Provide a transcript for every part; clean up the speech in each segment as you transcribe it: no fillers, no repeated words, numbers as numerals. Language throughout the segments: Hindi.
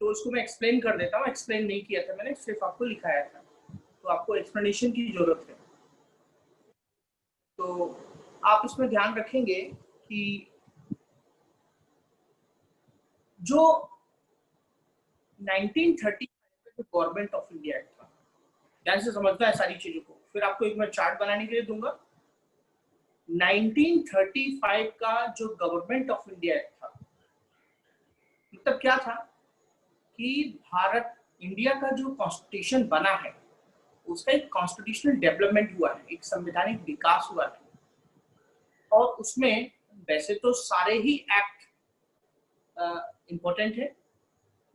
तो उसको मैं एक्सप्लेन कर देता हूँ। एक्सप्लेन नहीं किया था मैंने, सिर्फ आपको लिखाया था, तो आपको एक्सप्लेनेशन की जरूरत है। तो आप इसमें ध्यान रखेंगे कि जो 1930 का जो गवर्नमेंट ऑफ इंडिया एक्ट था, ध्यान से समझना है सारी चीजों को, फिर आपको एक मैं चार्ट बनाने के लिए दूंगा। 1935 का जो गवर्नमेंट ऑफ इंडिया एक्ट था, मतलब क्या था कि भारत इंडिया का जो कॉन्स्टिट्यूशन बना है उसका एक कॉन्स्टिट्यूशनल डेवलपमेंट हुआ है, एक संवैधानिक विकास हुआ है। और उसमें वैसे तो सारे ही एक्ट इम्पोर्टेंट है,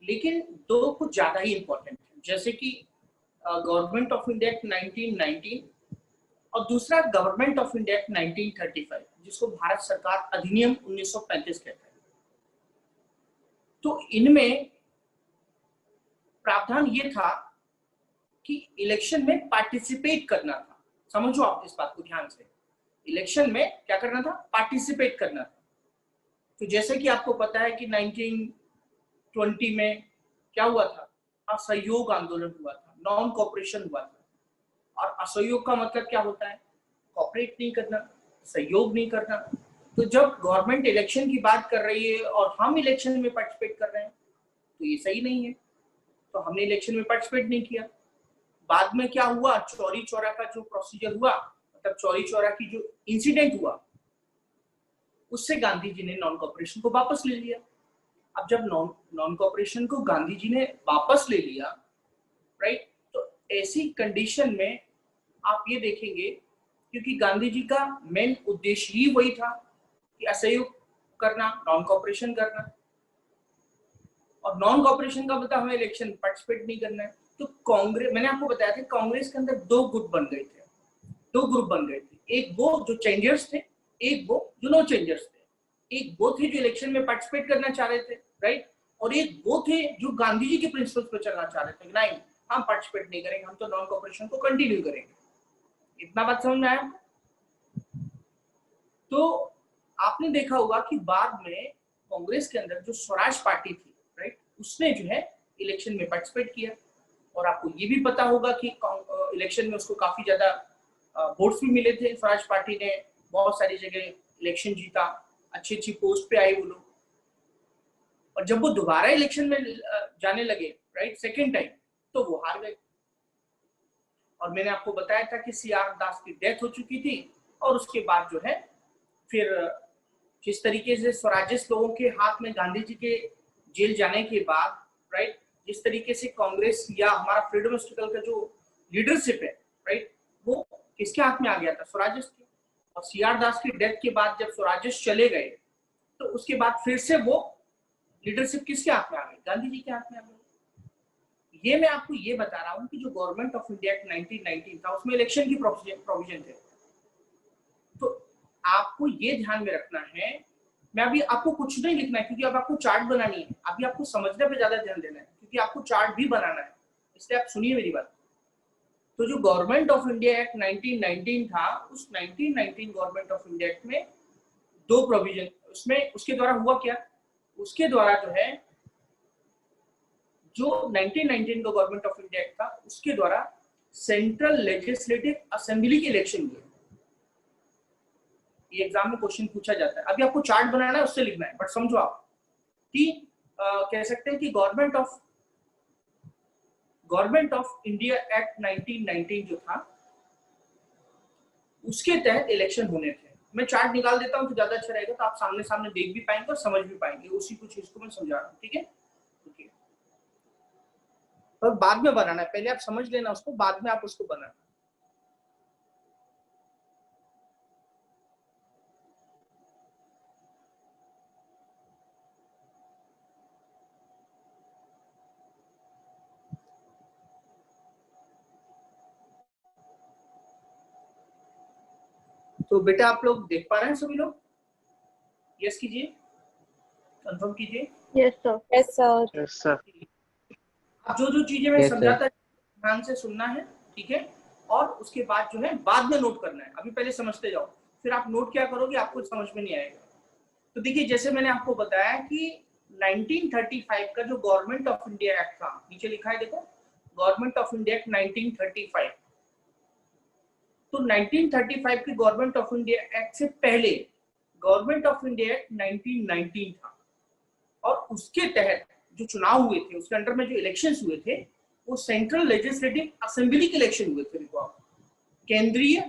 लेकिन दो कुछ ज्यादा ही इम्पोर्टेंट है, जैसे कि गवर्नमेंट ऑफ इंडिया एक्ट 1919 और दूसरा गवर्नमेंट ऑफ इंडिया एक्ट 1935, जिसको भारत सरकार अधिनियम 1935 कहता है। तो इनमें प्रावधान ये था कि इलेक्शन में पार्टिसिपेट करना था। समझो आप इस बात को ध्यान से, इलेक्शन में क्या करना था, पार्टिसिपेट करना था। तो जैसे कि आपको पता है कि 1920 में क्या हुआ था, असहयोग आंदोलन हुआ था, नॉन कॉपरेशन हुआ था। और असहयोग का मतलब क्या होता है, कॉपरेट नहीं करना, सहयोग नहीं करना। तो जब गवर्नमेंट इलेक्शन की बात कर रही है और हम इलेक्शन में पार्टिसिपेट कर रहे हैं तो ये सही नहीं है। तो हमने इलेक्शन में पार्टिसिपेट नहीं किया। बाद में क्या हुआ, चौरी चौरा का जो प्रोसीजर हुआ, मतलब चौरी चौरा की जो इंसिडेंट हुआ, उससे गांधी जी ने नॉन कॉपरेशन को वापस ले लिया। अब जब नॉन कॉपरेशन को गांधी जी ने वापस ले लिया, राइट, तो ऐसी कंडीशन में आप ये देखेंगे, क्योंकि गांधी जी का मेन उद्देश्य ही वही था कि असहयोग करना, नॉन कॉपरेशन करना। और नॉन कॉपरेशन का मतलब हमें इलेक्शन पार्टिसिपेट नहीं करना है। तो कांग्रेस, मैंने आपको बताया था, कांग्रेस के अंदर दो ग्रुप बन गए थे, दो ग्रुप बन गए थे। एक वो जो चेंजर्स थे, एक वो जो नो चेंजर्स थे। एक वो थे जो इलेक्शन में पार्टिसिपेट करना चाह रहे थे, राइट, और एक वो थे जो गांधी जी के प्रिंसिपल्स पर चलना चाह रहे थे, नहीं हम पार्टिसिपेट नहीं करेंगे, हम तो नॉन कॉपरेशन को कंटिन्यू करेंगे। इतना बात समझ में आया? तो आपने देखा होगा कि बाद में कांग्रेस के अंदर जो स्वराज पार्टी थी, राइट, उसने जो है इलेक्शन में पार्टिसिपेट किया। और आपको ये भी पता होगा कि इलेक्शन में उसको काफी ज्यादा वोट्स भी मिले थे। स्वराज पार्टी ने बहुत सारी जगह इलेक्शन जीता, अच्छी अच्छी पोस्ट पे आए वो लोग। और जब वो दोबारा इलेक्शन में जाने लगे, राइट, सेकेंड टाइम, तो वो हार गए। और मैंने आपको बताया था कि सीआर दास की डेथ हो चुकी थी। और उसके बाद जो है फिर जिस तरीके से स्वराजिस्ट लोगों के हाथ में गांधी जी के जेल जाने के बाद, राइट, जिस तरीके से कांग्रेस या हमारा फ्रीडम स्ट्रगल का जो लीडरशिप है, राइट, वो किसके हाथ में आ गया था, स्वराजिस्ट के। और सीआर दास की डेथ के बाद जब स्वराजिस्ट चले गए, तो उसके बाद फिर से वो लीडरशिप किसके हाथ में आ गई, गांधी जी के हाथ में आ गई। ये मैं आपको ये बता रहा हूँ कि जो गवर्नमेंट ऑफ इंडिया एक्ट 1919 था, उसमें इलेक्शन की प्रोविजन थे। तो आपको ये ध्यान में रखना है। मैं अभी आपको कुछ नहीं लिखना है, क्योंकि अब आपको चार्ट बनानी है, अभी आपको समझने पे ज्यादा ध्यान देना है, क्योंकि आपको चार्ट भी बनाना है। इसलिए आप सुनिए मेरी बात। तो जो गवर्नमेंट ऑफ इंडिया एक्ट 1919 था, उस 1919 गवर्नमेंट ऑफ इंडिया एक्ट में दो प्रोविजन, उसमें उसके द्वारा हुआ क्या, उसके द्वारा जो है, जो 1919 का गवर्नमेंट ऑफ इंडिया एक्ट था, उसके द्वारा सेंट्रल लेजिस्लेटिव असेंबली के इलेक्शन हुए। ये एग्जाम में क्वेश्चन पूछा जाता है। अभी आपको चार्ट बनाना है, उससे लिखना है, बट समझो आप कि कह सकते हैं कि गवर्नमेंट ऑफ इंडिया एक्ट 1919 जो था, उसके तहत इलेक्शन होने थे। मैं चार्ट निकाल देता हूं तो ज्यादा अच्छा रहेगा, तो आप सामने सामने देख भी पाएंगे और समझ भी पाएंगे। उसी कुछ चीज को मैं समझा रहा हूँ, ठीक है? पर बाद में बनाना है, पहले आप समझ लेना उसको, बाद में आप उसको बनाना। तो बेटा आप लोग देख पा रहे हैं सभी लोग? यस कीजिए, कंफर्म कीजिए। Yes sir. Yes sir. Yes sir. अब जो जो चीजें मैं समझाता ध्यान से सुनना है, ठीक है? और उसके बाद जो है बाद में नोट करना है, अभी पहले समझते जाओ, फिर आप नोट क्या करोगे आपको समझ में नहीं आएगा। तो देखिए, जैसे मैंने आपको बताया कि 1935 का जो गवर्नमेंट ऑफ इंडिया एक्ट था, नीचे लिखा है देखो, गवर्नमेंट ऑफ इंडिया एक्ट 1935। तो 1935 के गवर्नमेंट ऑफ इंडिया एक्ट से पहले गवर्नमेंट ऑफ इंडिया एक्ट 1919 था, और उसके तहत जो चुनाव हुए थे, उसके अंडर में जो इलेक्शंस हुए थे, वो सेंट्रल लेजिस्लेटिव असेंबली के इलेक्शन हुए थे। देखो आप, केंद्रीय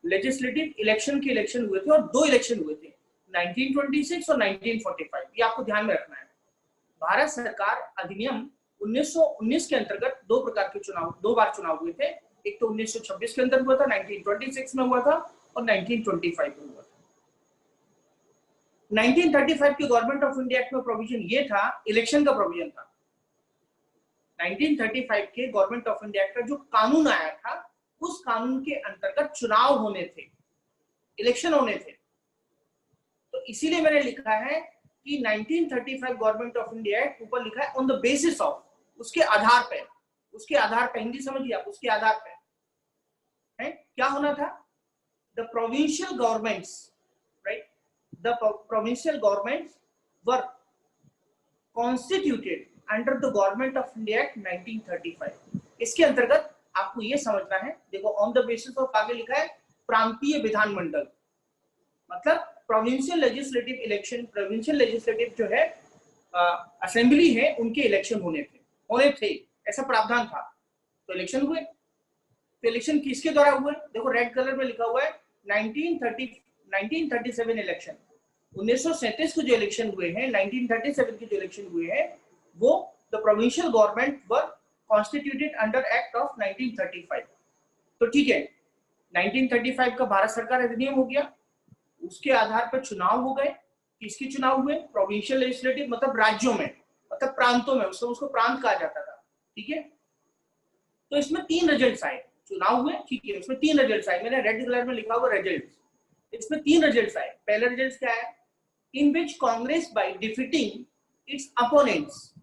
लेजिस्लेटिव इलेक्शन के इलेक्शन हुए थे, और दो इलेक्शन हुए थे, 1926 और 1945। ये आपको ध्यान में रखना है। भारत सरकार अधिनियम 1919 के अंतर्गत दो प्रकार के चुनाव, दो बार चुनाव हुए थे। एक तो 1926 के अंदर हुआ था, 1926 में हुआ था, और 1925 में हुआ था। 1935 के गवर्नमेंट ऑफ इंडिया एक्ट में प्रोविजन ये था, इलेक्शन का प्रोविजन था। 1935 के गवर्नमेंट ऑफ इंडिया एक्ट का जो कानून आया था, उस कानून के अंतर्गत चुनाव होने थे, इलेक्शन होने थे। तो इसीलिए मैंने लिखा है कि 1935 गवर्नमेंट ऑफ इंडिया एक्ट ऊपर लिखा है ऑन द बेसिस ऑफ, उसके आधार पे, उसके आधार पे, हिंदी समझिए आप, उसके आधार पे है क्या होना था, the provincial governments, right, the provincial governments were constituted under the government of India act 1935। इसके अंतर्गत आपको ये समझना है, देखो ऑन द बेसिस ऑफ आगे लिखा है प्रांतीय विधानमंडल, मतलब provincial legislative election, provincial legislative जो है असेंबली है, उनके इलेक्शन होने थे, ऐसा प्रावधान था। तो इलेक्शन हुए। तो इलेक्शन किसके द्वारा हुए, देखो रेड कलर में लिखा हुआ है 1937 इलेक्शन। 1937 को जो इलेक्शन हुए हैं, 1937 के जो इलेक्शन हुए हैं, वो the provincial government were constituted under act of 1935। तो ठीक है, 1935 का भारत सरकार अधिनियम हो गया, उसके आधार पर चुनाव हो गए। किसके चुनाव हुए, प्रोविंशियल लेजिस्लेटिव, मतलब राज्यों में, मतलब प्रांतों में, उसको प्रांत कहा जाता था, ठीक है। तो इसमें 3 रिजल्ट्स आए, चुनाव हुए, ठीक है, उसमें 3 रिजल्ट्स आए, मैंने रेड कलर में लिखा हुआ रिजल्ट्स। इसमें 3 रिजल्ट्स आए। पहला रिजल्ट क्या है, in which Congress by defeating its opponents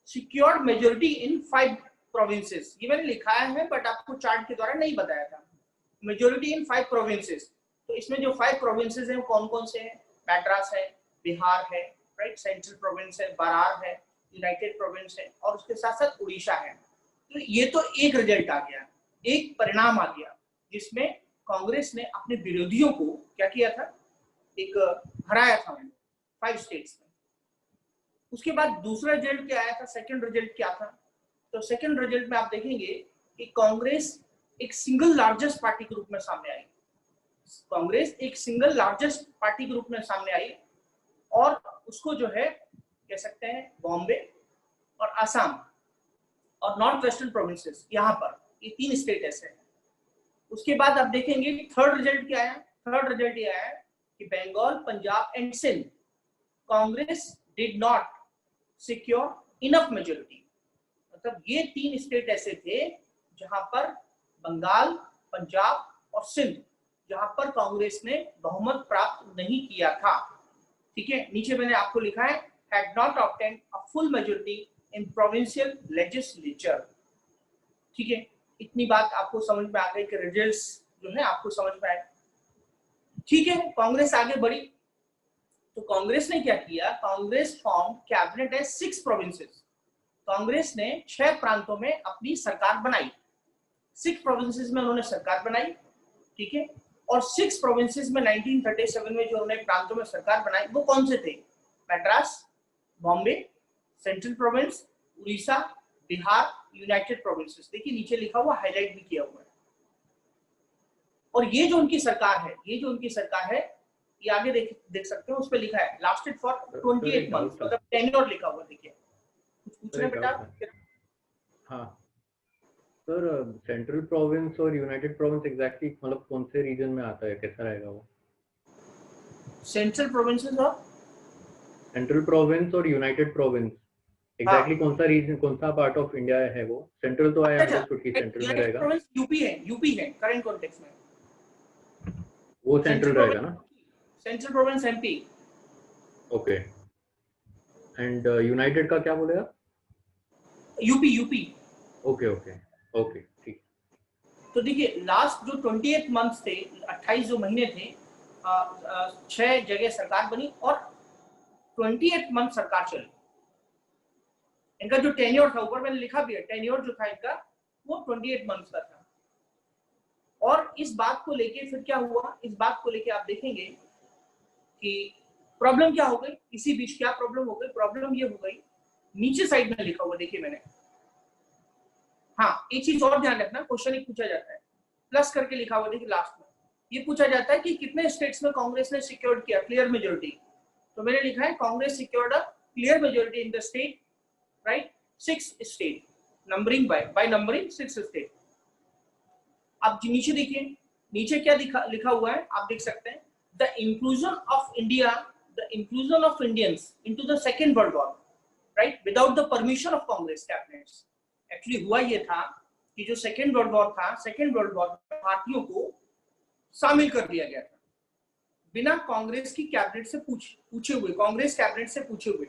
secured majority in 5 provinces. ये मैंने लिखा है, बट आपको चार्ट के द्वारा नहीं बताया था। Majority in 5 provinces. तो इसमें जो 5 प्रोविंसेस हैं वो कौन कौन से हैं, मैड्रास है, बिहार है, राइट, सेंट्रल प्रोविंस है, बरार है, यूनाइटेड प्रोविंस है, और उसके साथ साथ उड़ीसा है। तो ये तो एक रिजल्ट आ गया, एक परिणाम आ गया, जिसमें कांग्रेस ने अपने विरोधियों को क्या किया था, एक हराया था 5 स्टेट्स में। उसके बाद दूसरा रिजल्ट क्या आया था, सेकंड रिजल्ट क्या था, तो सेकंड रिजल्ट में आप देखेंगे कि कांग्रेस एक सिंगल लार्जेस्ट पार्टी के रूप में सामने आई। कांग्रेस एक सिंगल लार्जेस्ट पार्टी के रूप में सामने आई, और उसको जो है कह सकते हैं बॉम्बे और असम और नॉर्थ वेस्टर्न प्रोविंसेस, यहाँ पर ये 3 स्टेट ऐसे हैं। उसके बाद आप देखेंगे थर्ड रिजल्ट क्या है, थर्ड रिजल्ट ये आया कि Bengal, Punjab and Sindh, Congress did not secure enough majority. मतलब ये 3 स्टेट ऐसे थे जहां पर बंगाल, पंजाब और सिंध, जहां पर कांग्रेस ने बहुमत प्राप्त नहीं किया था, ठीक है। नीचे मैंने आपको लिखा है had not obtained a full majority in provincial legislature, ठीक है। इतनी बात आपको समझ में आ गई कि रिजल्ट्स जो है आपको समझ में आए, ठीक है। कांग्रेस आगे बढ़ी, तो कांग्रेस ने क्या किया, Congress form cabinet as 6 provinces. Congress ने 6 प्रांतों में अपनी सरकार बनाई, 6 प्रोविंसेस में उन्होंने सरकार बनाई, ठीक है। और 6 प्रोविंसेस में 1937 में जो उन्होंने प्रांतों में सरकार बनाई, वो कौन से थे, Madras, Bombay, central province, Orissa, Bihar, United provinces. देखिए नीचे लिखा हुआ, हाईलाइट भी किया हुआ है। और ये जो उनकी सरकार है, ये जो उनकी सरकार है, ये आगे देख सकते हो, उस पे लिखा है लास्टेड फॉर 28 मंथ्स, मतलब टेन्योर लिखा हुआ, देखिए। कुछ पूछना बेटा? हाँ सर, सेंट्रल प्रोविंस और यूनाइटेड प्रोविंस एग्जैक्टली मतलब कौन से रीजन में आता है, कैसा रहेगा वो? सेंट्रल प्रोविंसेस और सेंट्रल प्रोविंस और यूनाइटेड प्रोविंस एग्जैक्टली कौन सा रीजन, कौन सा पार्ट ऑफ इंडिया है वो? सेंट्रल तो आई अंडरस्टूड कि सेंट्रल में रहेगा। प्रोविंस यूपी है करंट कॉन्टेक्स्ट में, वो सेंट्रल रहेगा ना? Central province MP. Okay, and United का क्या बोले आप? यूपी। ओके ओके ओके, ठीक। तो देखिए लास्ट जो 28 मंथ्स थे, 28 जो महीने थे, 6 जगह सरकार बनी, और 28 मंथ सरकार चली। इनका जो टेन्योर था, ऊपर मैंने लिखा भी है, टेन्योर जो था इनका वो 28 मंथ का था। और इस बात को लेके फिर क्या हुआ, इस बात को लेके आप देखेंगे कि प्रॉब्लम क्या हो गई, इसी बीच क्या प्रॉब्लम हो गई, प्रॉब्लम ये हो गई, नीचे साइड में लिखा हुआ देखिए मैंने, हाँ एक चीज और ध्यान रखना, क्वेश्चन एक पूछा जाता है, प्लस करके लिखा हुआ देखिए लास्ट में, ये पूछा जाता है कि कितने स्टेट्स में कांग्रेस ने सिक्योर्ड किया क्लियर मेजोरिटी। तो मैंने लिखा है Congress secured a clear majority in the state, right, 6 state, numbering by numbering 6 state. अब नीचे देखिए, नीचे क्या लिखा हुआ है आप देख सकते हैं, the inclusion of India, the inclusion of Indians into the second world war, right, without the permission of Congress cabinets. Actually हुआ ये था कि जो सेकेंड वर्ल्ड वॉर था, सेकेंड वर्ल्ड वॉर में भारतीयों को शामिल कर दिया गया था बिना कांग्रेस की कैबिनेट से पूछे हुए, कांग्रेस कैबिनेट से पूछे हुए।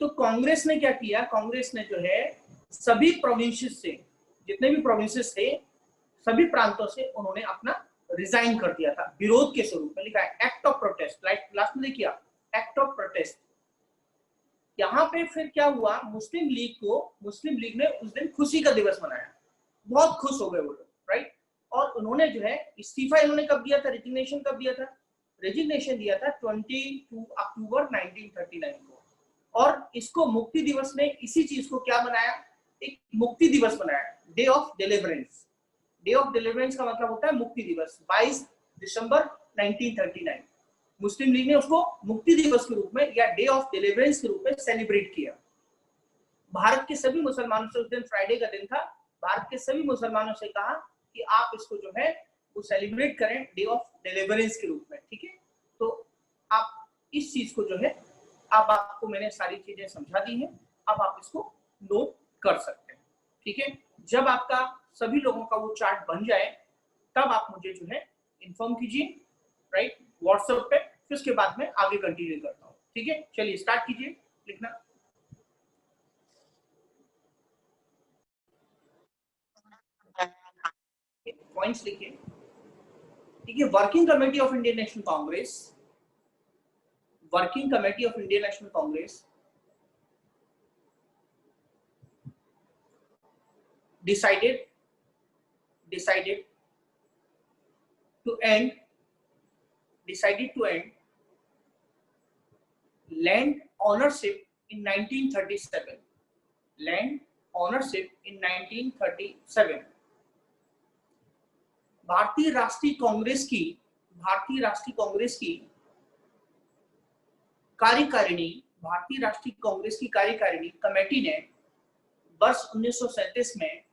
तो कांग्रेस ने क्या किया, कांग्रेस ने जो है सभी प्रोविंसेस से, जितने भी प्रोविंसेस थे, सभी प्रांतों से उन्होंने अपना रिजाइन कर दिया था विरोध के स्वरूप में। लिखा है एक्ट ऑफ प्रोटेस्ट, लास्ट में देखिए एक्ट ऑफ प्रोटेस्ट। यहाँ पे फिर क्या हुआ, मुस्लिम लीग ने उस दिन खुशी का दिवस मनाया, बहुत खुश हो गए वो लोग, राइट। और उन्होंने जो है इस्तीफा इन्होंने कब दिया था, रेजिग्नेशन कब दिया था, रेजिग्नेशन दिया था 22 अक्टूबर 1939 को। और इसको मुक्ति दिवस ने इसी चीज को क्या बनाया, एक मुक्ति दिवस बनाया, day of deliverance. Day of deliverance का मतलब होता है मुक्ति दिवस। 22 दिसंबर 1939 मुस्लिम लीग ने उसको मुक्ति दिवस के रूप में या डे ऑफ डिलीवरेंस के रूप में सेलिब्रेट किया। भारत के सभी मुसलमानों से, उस दिन फ्राइडे का दिन था, भारत के सभी मुसलमानों से कहा कि आप इसको जो है वो सेलिब्रेट करें डे ऑफ डिलीवरेंस के रूप में, ठीक है। तो आप इस चीज को जो है, अब आपको मैंने सारी चीजें समझा दी हैं, अब आप इसको नोट कर सकते हैं, ठीक है। जब आपका सभी लोगों का वो चार्ट बन जाए तब आप मुझे जो है इन्फॉर्म कीजिए, राइट, व्हाट्सएप पे, फिर उसके बाद में आगे कंटिन्यू करता हूँ, ठीक है। चलिए स्टार्ट कीजिए लिखना। पॉइंट्स लिखिए, ठीक है। Working committee of Indian National Congress, working committee of Indian National Congress decided to end land ownership in 1937, land ownership in 1937। भारतीय राष्ट्रीय कांग्रेस की कार्यकारिणी, भारतीय राष्ट्रीय कांग्रेस की कार्यकारिणी कमेटी ने वर्ष 1937 में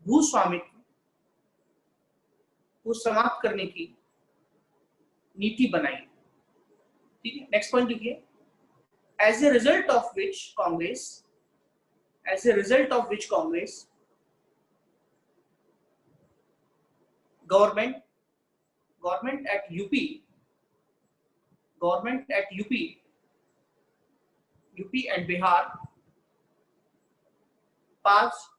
भू स्वामित्व को समाप्त करने की नीति बनाई, ठीक है। नेक्स्ट पॉइंट लिखिए, as a result of which Congress government at UP and Bihar passed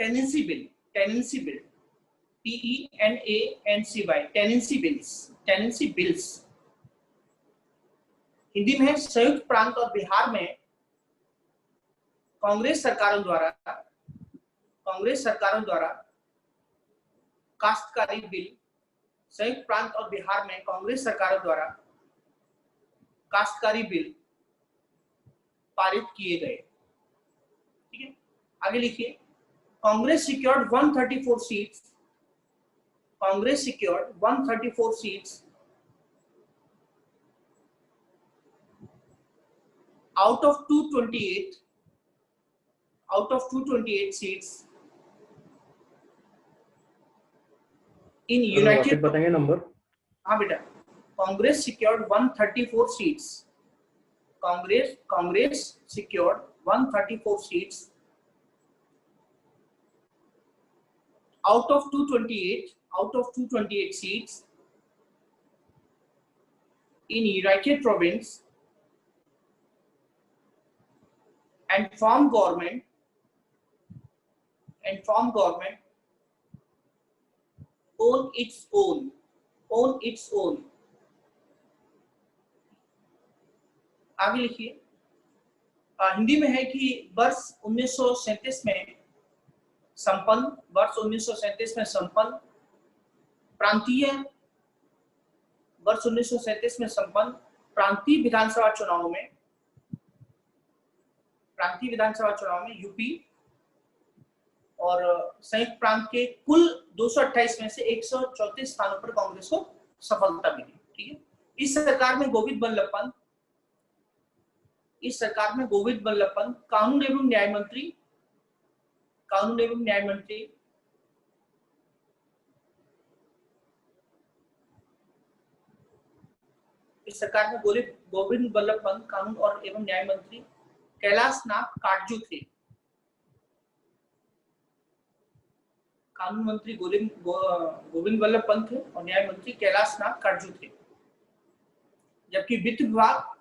tenancy bill, TENANCY, tenancy bills Hindi में है। संयुक्त प्रांत और बिहार में कांग्रेस सरकारों द्वारा काश्तकारी बिल, संयुक्त प्रांत और बिहार में कांग्रेस सरकारों द्वारा काश्तकारी बिल पारित किए गए, ठीक है। आगे लिखिए, Congress secured 134 seats, out of 228 seats in United, बताएंगे नंबर। हाँ बेटा, Congress secured 134 seats, Congress secured 134 seats out of 228 seats in United Province and formed government on its own on its own। आगे लिखिए, हिंदी में है कि वर्ष 1937 में संपन्न, वर्ष 1937 में संपन्न प्रांतीय, वर्ष 1937 में संपन्न प्रांतीय विधानसभा चुनाव में, प्रांतीय विधानसभा चुनाव में यूपी और संयुक्त प्रांत के कुल 228 में से 134 स्थानों पर कांग्रेस को सफलता मिली। ठीक है, इस सरकार में गोविंद बल्लभ पंत, इस सरकार में गोविंद बल्लभ पंत कानून एवं न्याय मंत्री, कानून एवं न्याय मंत्री, इस सरकार में गोविंद बल्लभ पंत कानून और एवं न्याय मंत्री कैलाश नाथ काटजू थे। कानून मंत्री गोविंद बल्लभ पंत थे और न्याय मंत्री कैलाश नाथ काटजू थे। जबकि वित्त विभाग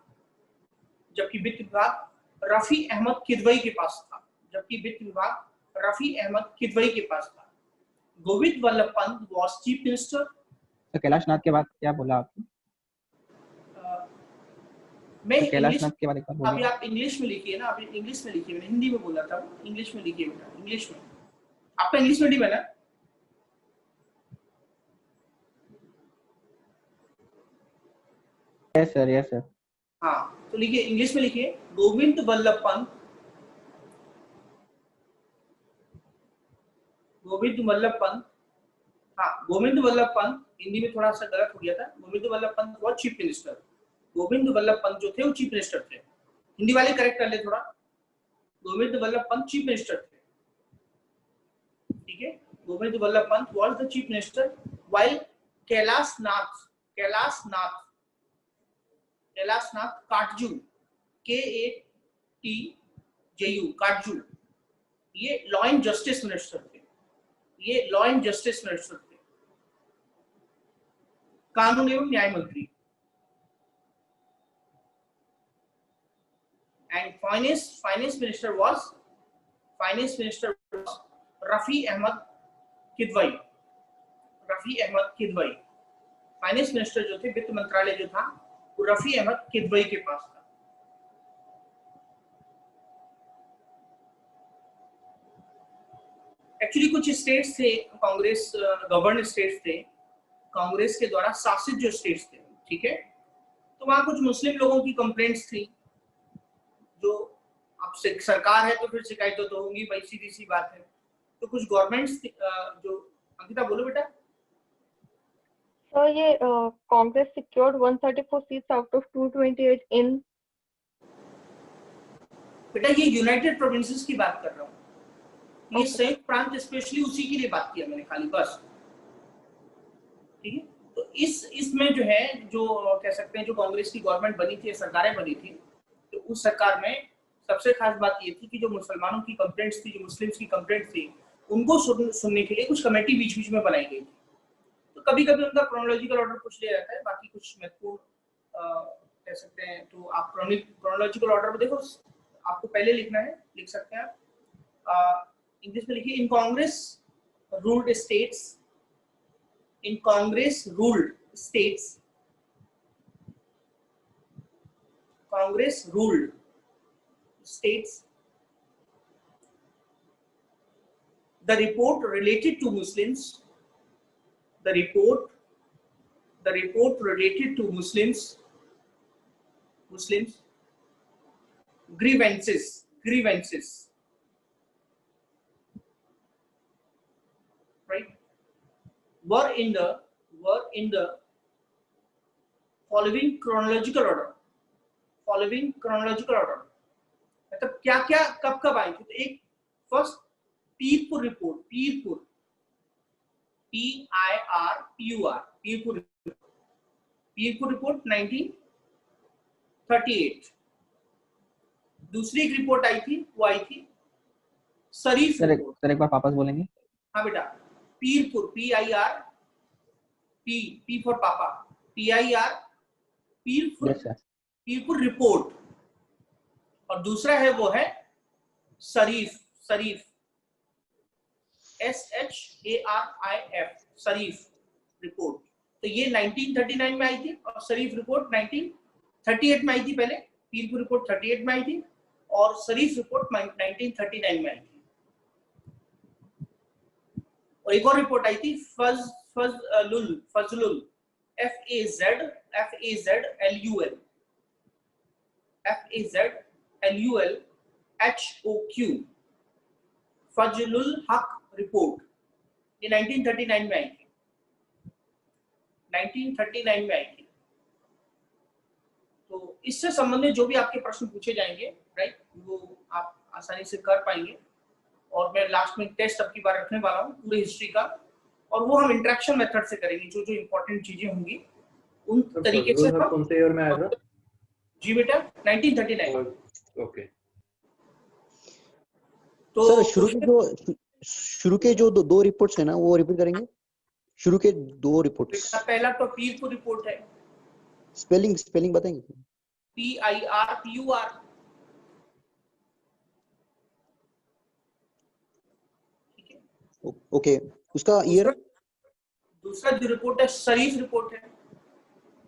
रफी अहमद किदवई के पास था, जबकि वित्त विभाग रफी अहमद किदवई के पास था। Govind Ballabh Pant was chief minister. तो कैलाश नाथ के बाद क्या बोला आपने? मैं तो कैलाश नाथ के बाद एक बार बोलिए। अभी आप इंग्लिश में लिखिए ना, अभी इंग्लिश में लिखिए, मैंने हिंदी में बोला था, इंग्लिश में लिखिए बेटा, इंग्लिश में। आपका इंग्लिश मीडियम है ना? Yes sir, yes sir. हाँ, तो लिखिए, इंग्लिश में लिखिए, गोविंद बल्लभ पंत, गोविंद बल्लभ पंत, हाँ, गोविंद बल्लभ पंत, हिंदी में थोड़ा सा गलत हो गया था, गोविंद बल्लभ पंत वो चीफ मिनिस्टर, गोविंद बल्लभ पंत जो थे वो चीफ मिनिस्टर थे। हिंदी वाले करेक्ट कर ले थोड़ा, गोविंद बल्लभ पंत चीफ मिनिस्टर थे। ठीक है, Govind Ballabh Pant was the chief minister while Kailash Nath Katju, KATJU Katju, ये लॉ एंड जस्टिस मिनिस्टर थे, ये लॉ एंड जस्टिस मिनिस्टर थे। कानून एवं न्याय मंत्री and finance minister was Rafi Ahmed Kidwai. Finance minister जो थे, वित्त मंत्रालय जो था वो रफी अहमद किदवई के पास था। एक्चुअली कुछ स्टेट्स थे कांग्रेस गवर्न स्टेट्स थे, कांग्रेस के द्वारा शासित जो स्टेट्स थे, ठीक है, तो वहां कुछ मुस्लिम लोगों की कंप्लेंट्स थी, जो अब सरकार है तो फिर शिकायतें तो होंगी भाई, सीधी सी बात है। तो कुछ गवर्नमेंट्स जो, अंकिता बोलो बेटा। So ये Congress secured 134 seats out of 228 in। बेटा ये यूनाइटेड प्रोविंसेस की बात कर रहा हूँ, ये संयुक्त प्रांत स्पेशली उसी के लिए बात किया मैंने खाली, बस। ठीक है, तो इसमें जो है, जो कह सकते हैं, जो कांग्रेस की गवर्नमेंट बनी थी, सरकारें बनी थी, तो उस सरकार में सबसे खास बात ये थी कि जो मुसलमानों की कंप्लेंट्स थी, जो मुस्लिम्स की कंप्लेंट्स थी, उनको सुनने के लिए कुछ कमेटी बीच बीच में बनाई गई थी। तो कभी कभी उनका क्रोनोलॉजिकल ऑर्डर पूछ लिया जाता है, बाकी कुछ महत्वपूर्ण कह सकते हैं, तो आप क्रोनोलॉजिकल ऑर्डर में देखो, आपको पहले लिखना है, लिख सकते हैं आप, इंग्लिश में लिखिए, in Congress ruled states, in Congress ruled states, Congress ruled states, the report related to Muslims, the report related to Muslims grievances, right, were in the following chronological order, मतलब क्या क्या कब कब आई थी। तो एक first Pirpur report, PIRPUR, Pirpur report 1938। दूसरी एक रिपोर्ट आई थी, वो आई थी शरीफ रिपोर्ट। सर एक बार वापस बोलेंगे? हाँ बेटा, पीरपुर, PIR, P फॉर पापा, PIR, पीरपुर रिपोर्ट, और दूसरा है वो है शरीफ, SHARIF, शरीफ रिपोर्ट। तो ये 1939 में आई थी और शरीफ रिपोर्ट 1938 में आई थी। पहले पीरपुर रिपोर्ट 38 में आई थी और शरीफ रिपोर्ट 1939 में आई थी। और एक और रिपोर्ट आई थी फजलुल FAZLUL फजलुल हक रिपोर्ट, ये 1939 में आई थी। 1939 में आई थी। तो इससे संबंधित जो भी आपके प्रश्न पूछे जाएंगे, राइट, वो आप आसानी से कर पाएंगे। और मैं लास्ट में टेस्ट अब की बार रखने वाला हूँ पूरे हिस्ट्री का, और वो हम इंटरेक्शन मेथड से करेंगे। जो जो इंपॉर्टेंट चीजें होंगी उन तरीके से हम। कौन से ईयर में आया था? जी बेटा 1939। ओके। तो सर शुरू के जो दो रिपोर्ट्स है ना, वो रिपीट करेंगे। शुरू के 2 रिपोर्ट्स। पहला तो पीरपुर रिपोर्ट है। स्पेलिंग बताएंगे? PIRPUR। ओके, उसका ईयर। दूसरा जो रिपोर्ट है शरीफ रिपोर्ट है,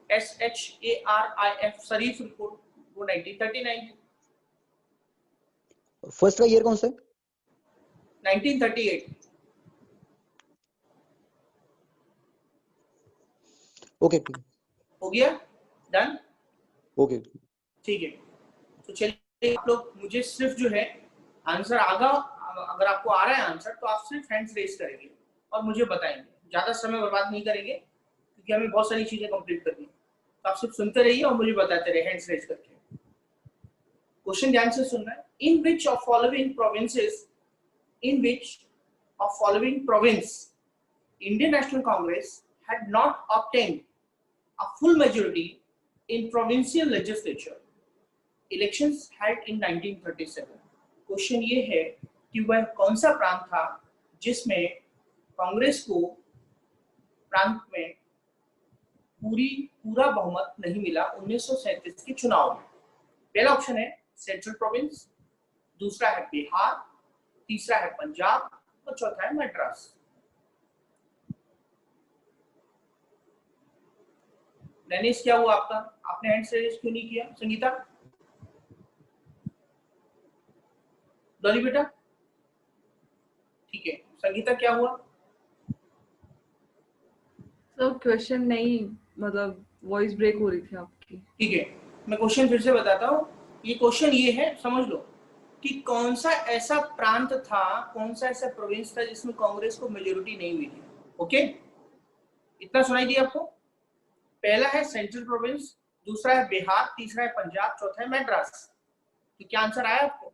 SHARIF शरीफ रिपोर्ट, वो 1939 है। फर्स्ट का ईयर कौन सा है? 1938। ओके, हो गया, डन। ओके, ठीक है, तो चलिए आप लोग मुझे सिर्फ जो है आंसर आगा, अगर आपको आ रहा है आंसर तो आप सिर्फ हैंड्स रेज करेंगे और मुझे बताएंगे। ज्यादा समय बर्बाद नहीं करेंगे क्योंकि हमें बहुत सारी चीजें कंप्लीट करनी है। तो आप सिर्फ सुनते रहिए और मुझे बताते रहिए हैंड्स रेज करके। क्वेश्चन ध्यान से सुनना है। In which of following province Indian National Congress had not obtained a full majority in provincial legislature elections held in 1937। Question ये है कि वह कौन सा प्रांत था जिसमें कांग्रेस को प्रांत में पूरा बहुमत नहीं मिला 1937 के चुनाव में। पहला ऑप्शन है सेंट्रल प्रोविंस, दूसरा है बिहार, तीसरा है पंजाब और चौथा है मद्रास। नैनिस क्या हुआ आपका? आपने हैंड रेज क्यों नहीं किया? संगीता, डॉली बेटा, ठीक है। संगीता क्या हुआ? सर क्वेश्चन नहीं, मतलब वॉइस ब्रेक हो रही थी आपकी। ठीक है, मैं क्वेश्चन फिर से बताता हूँ। ये क्वेश्चन ये है, समझ लो कि कौन सा ऐसा प्रांत था, कौन सा ऐसा प्रोविंस था जिसमें कांग्रेस को मेजोरिटी नहीं मिली। ओके, इतना सुनाई दिया आपको? पहला है सेंट्रल प्रोविंस, दूसरा है बिहार, तीसरा है पंजाब, चौथा है मद्रास। तो क्या आंसर आया आपको?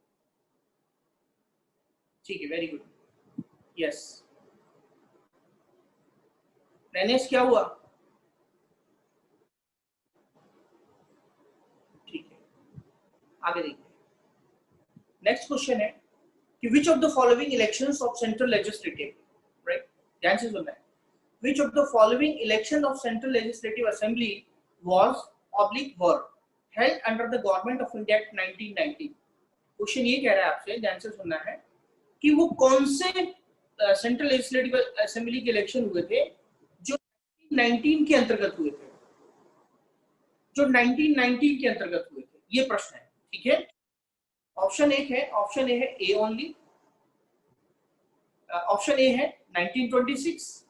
ठीक है, वेरी गुड, यस। नैनेश क्या हुआ? ठीक है, आगे देखिए। नेक्स्ट क्वेश्चन है कि which of the following elections of central legislative, right, ध्यान से सुनना है। Which of the following election of Central Legislative Assembly were held under the Government of India Act 1990? Question ये कह रहा है आपसे, ध्यान से सुनना है, कि वो कौन से सेंट्रल लेजिस्लेटिव असेंबली के इलेक्शन हुए थे जो 1919 के अंतर्गत हुए थे, जो 1919 के अंतर्गत हुए थे, ये प्रश्न है। ठीक है, ऑप्शन ए है ए ओनली, ऑप्शन ए है 1926,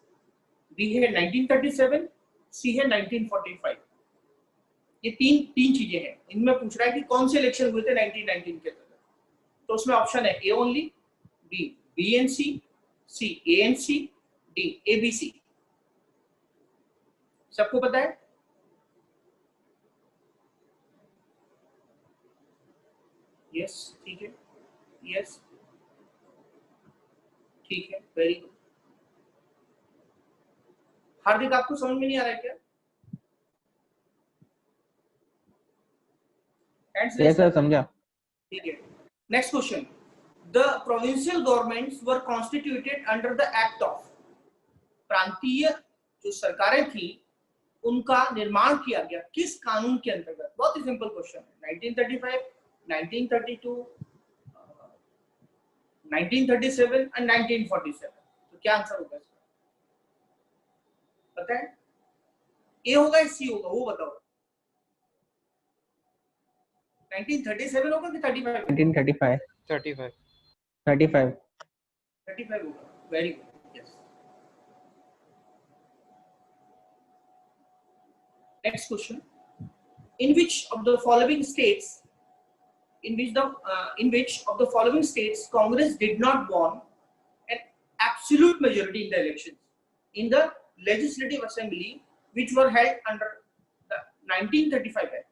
बी है 1937, सी है 1945। ये तीन चीजें हैं। इनमें पूछ रहा है कि कौन से इलेक्शन हुए थे 1919 के अंतर्गत। तो उसमें ऑप्शन है A only, B BNC, C ANC, D ABC. सबको पता है? यस, ठीक है, यस, ठीक है, वेरी गुड। हार्दिक, आपको समझ में नहीं आ रहा है क्या? यस सर, समझा। ठीक है, next question. The provincial governments were constituted under the act of. प्रांतीय जो सरकारें थी उनका निर्माण किया गया किस कानून के अंतर्गत? बहुत ही सिंपल क्वेश्चन है। 1935, 1932, 1937 एंड 1947। तो क्या आंसर होगा इसका? पता है? ए होगा या सी होगा वो बताओ। 1937 होगा कि 35? 1935 35 35 35 होगा। Very good, yes. Next question, in which of the following states Congress did not won an absolute majority in the elections in the legislative assembly which were held under the 1935 act?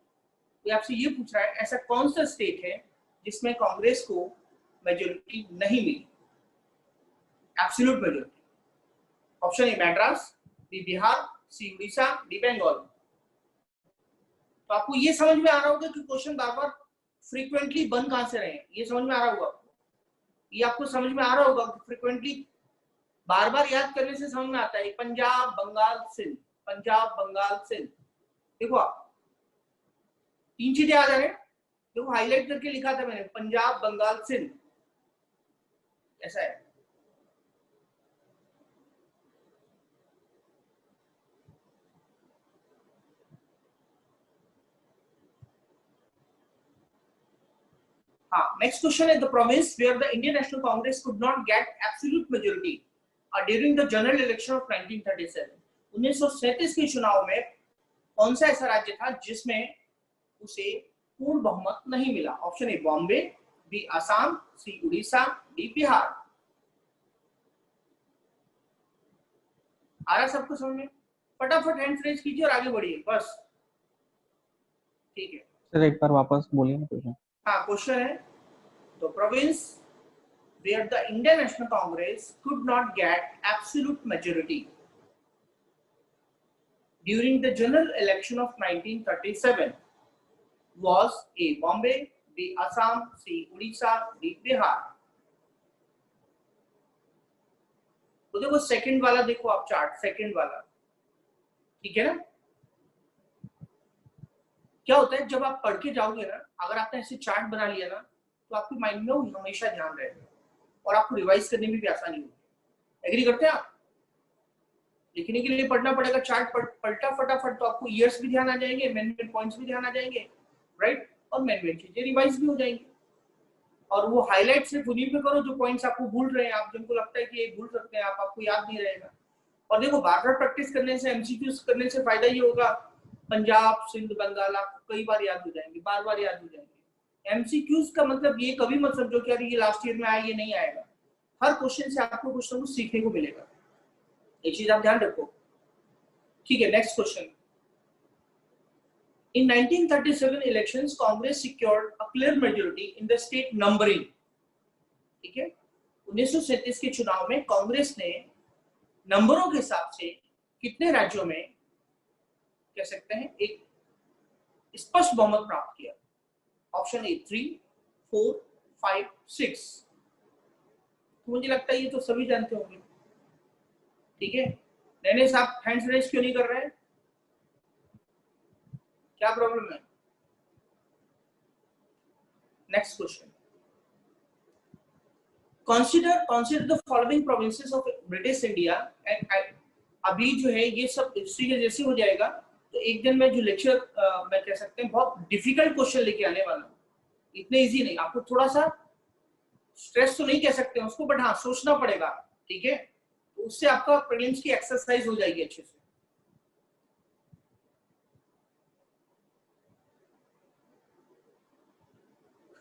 ये आपसे ये पूछ रहा है ऐसा कौन सा स्टेट है जिसमें कांग्रेस को मेजोरिटी नहीं मिली, absolute majority? Option A Madras, B Bihar, C Orissa, D Bengal. तो आपको ये समझ में आ रहा होगा कि क्वेश्चन बार बार फ्रीक्वेंटली बन कहां से रहे हैं, ये समझ में आ रहा होगा आपको। ये आपको समझ में आ रहा होगा कि फ्रीक्वेंटली बार बार याद करने से समझ में आता है। पंजाब बंगाल सिंध, पंजाब बंगाल सिंध, देखो आप 3 चीजें आ जा रहे हैं। देखो हाईलाइट करके लिखा था मैंने, पंजाब बंगाल सिंध, ऐसा है। हाँ, नेक्स्ट क्वेश्चन है, the province where the Indian National Congress could not get absolute majority during the general election of 1937। 1937 के चुनाव में कौन सा ऐसा राज्य था जिसमें उसे पूर्ण बहुमत नहीं मिला? Option A Bombay, B Assam, C Orissa, D Bihar. आ रहा सबको समझ में? फटाफट हैंड रेज कीजिए और आगे बढ़िए बस, ठीक है। सर एक बार वापस बोलिए ना क्वेश्चन। हाँ, क्वेश्चन है, the province where the Indian National Congress could not get absolute majority during the general election of 1937 was A Bombay, B Assam, C Odisha, D Bihar। तो देखो सेकंड वाला, देखो आप चार्ट, सेकंड वाला, ठीक है ना? क्या होता है जब आप पढ़ के जाओगे ना, अगर आपने ऐसे चार्ट बना लिया ना तो आपके माइंड में वो हमेशा ध्यान रहेगा और आपको रिवाइज करने में भी आसानी होगी। एग्री करते हैं आप? लिखने के लिए पढ़ना पड़ेगा चार्ट, पलटा फटाफट तो आपको ईयर्स भी ध्यान आ जाएंगे, मेन पॉइंट्स भी ध्यान आ जाएंगे, राइट? और मेन चीजें रिवाइज भी हो जाएंगी। और वो हाईलाइट सिर्फ उन्हीं पे करो जो पॉइंट्स आपको भूल रहे हैं, आप जिनको लगता है कि ये भूल सकते हैं आप, आपको याद नहीं रहेगा। और देखो बार बार प्रैक्टिस करने से, एमसीक्यूज करने से फायदा ये होगा, पंजाब सिंध बंगाल आपको कई बार याद हो जाएंगे, बार बार याद हो जाएंगे। एमसीक्यूज का मतलब ये कभी मत समझो कि ये लास्ट ईयर में आया, ये नहीं आएगा। हर क्वेश्चन से आपको कुछ ना कुछ सीखने को मिलेगा, ये चीज आप ध्यान रखो, ठीक है। Next question, in 1937 elections Congress secured a clear majority in the state numbering, ठीक है। 1937 के चुनाव में कांग्रेस ने नंबरों के हिसाब से कितने राज्यों में, कह सकते हैं, एक स्पष्ट बहुमत प्राप्त किया? ऑप्शन ए 3, 4, 5, 6। तो मुझे लगता है ये तो सभी जानते होंगे, ठीक है। नैने साहब हैंड्स रेज क्यों नहीं कर रहे हैं? क्या प्रॉब्लम है? Next question, consider the following provinces of British India and अभी जो है ये सब हिस्ट्री के जैसे हो जाएगा तो एक दिन में जो लेक्चर मैं कह सकते हैं बहुत डिफिकल्ट क्वेश्चन लेके आने वाला हूँ, इतने इजी नहीं। आपको थोड़ा सा स्ट्रेस तो नहीं कह सकते उसको, बट हाँ सोचना पड़ेगा, ठीक है। तो उससे आपका प्रीलिम्स की एक्सरसाइज हो जाएगी अच्छे से।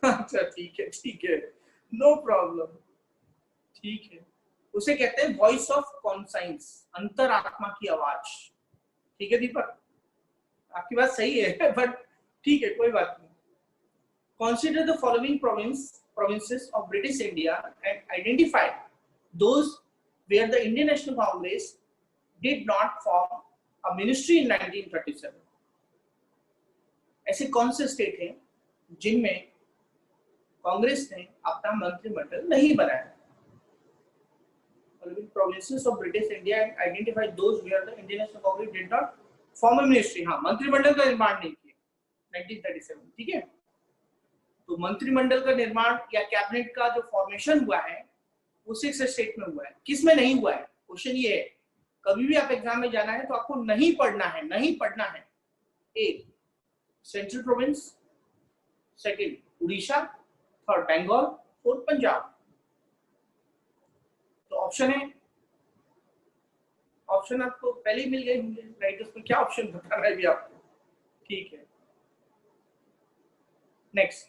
अच्छा ठीक है, नो प्रॉब्लम, ठीक है। उसे कहते हैं वॉइस ऑफ कॉन्साइंस, अंतरात्मा की आवाज, ठीक है दीपक? आपकी बात सही है बट ठीक है, कोई बात नहीं। Consider the following provinces of British India and identify those where the Indian National Congress did not form a ministry in 1937। ऐसे कौन से स्टेट हैं जिनमें कांग्रेस ने अपना मंत्रिमंडल नहीं बनाया? Following provinces of British India and identify those where the Indian National Congress did not form a ministry। हाँ, मंत्रिमंडल का निर्माण नहीं किया 1937, ठीक है। तो मंत्रिमंडल का निर्माण या कैबिनेट का जो फॉर्मेशन हुआ है वो 6 स्टेट में हुआ है, किस में नहीं हुआ है? क्वेश्चन ये है, कभी भी आप एग्जाम में जाना है तो आपको नहीं पढ़ना है, नहीं पढ़ना है। A central province, second Orissa, third Bengal, fourth Punjab. तो ऑप्शन है, ऑप्शन आपको पहले ही मिल गए होंगे, राइट? उसमें क्या ऑप्शन बताना है भी आपको, ठीक है। Next,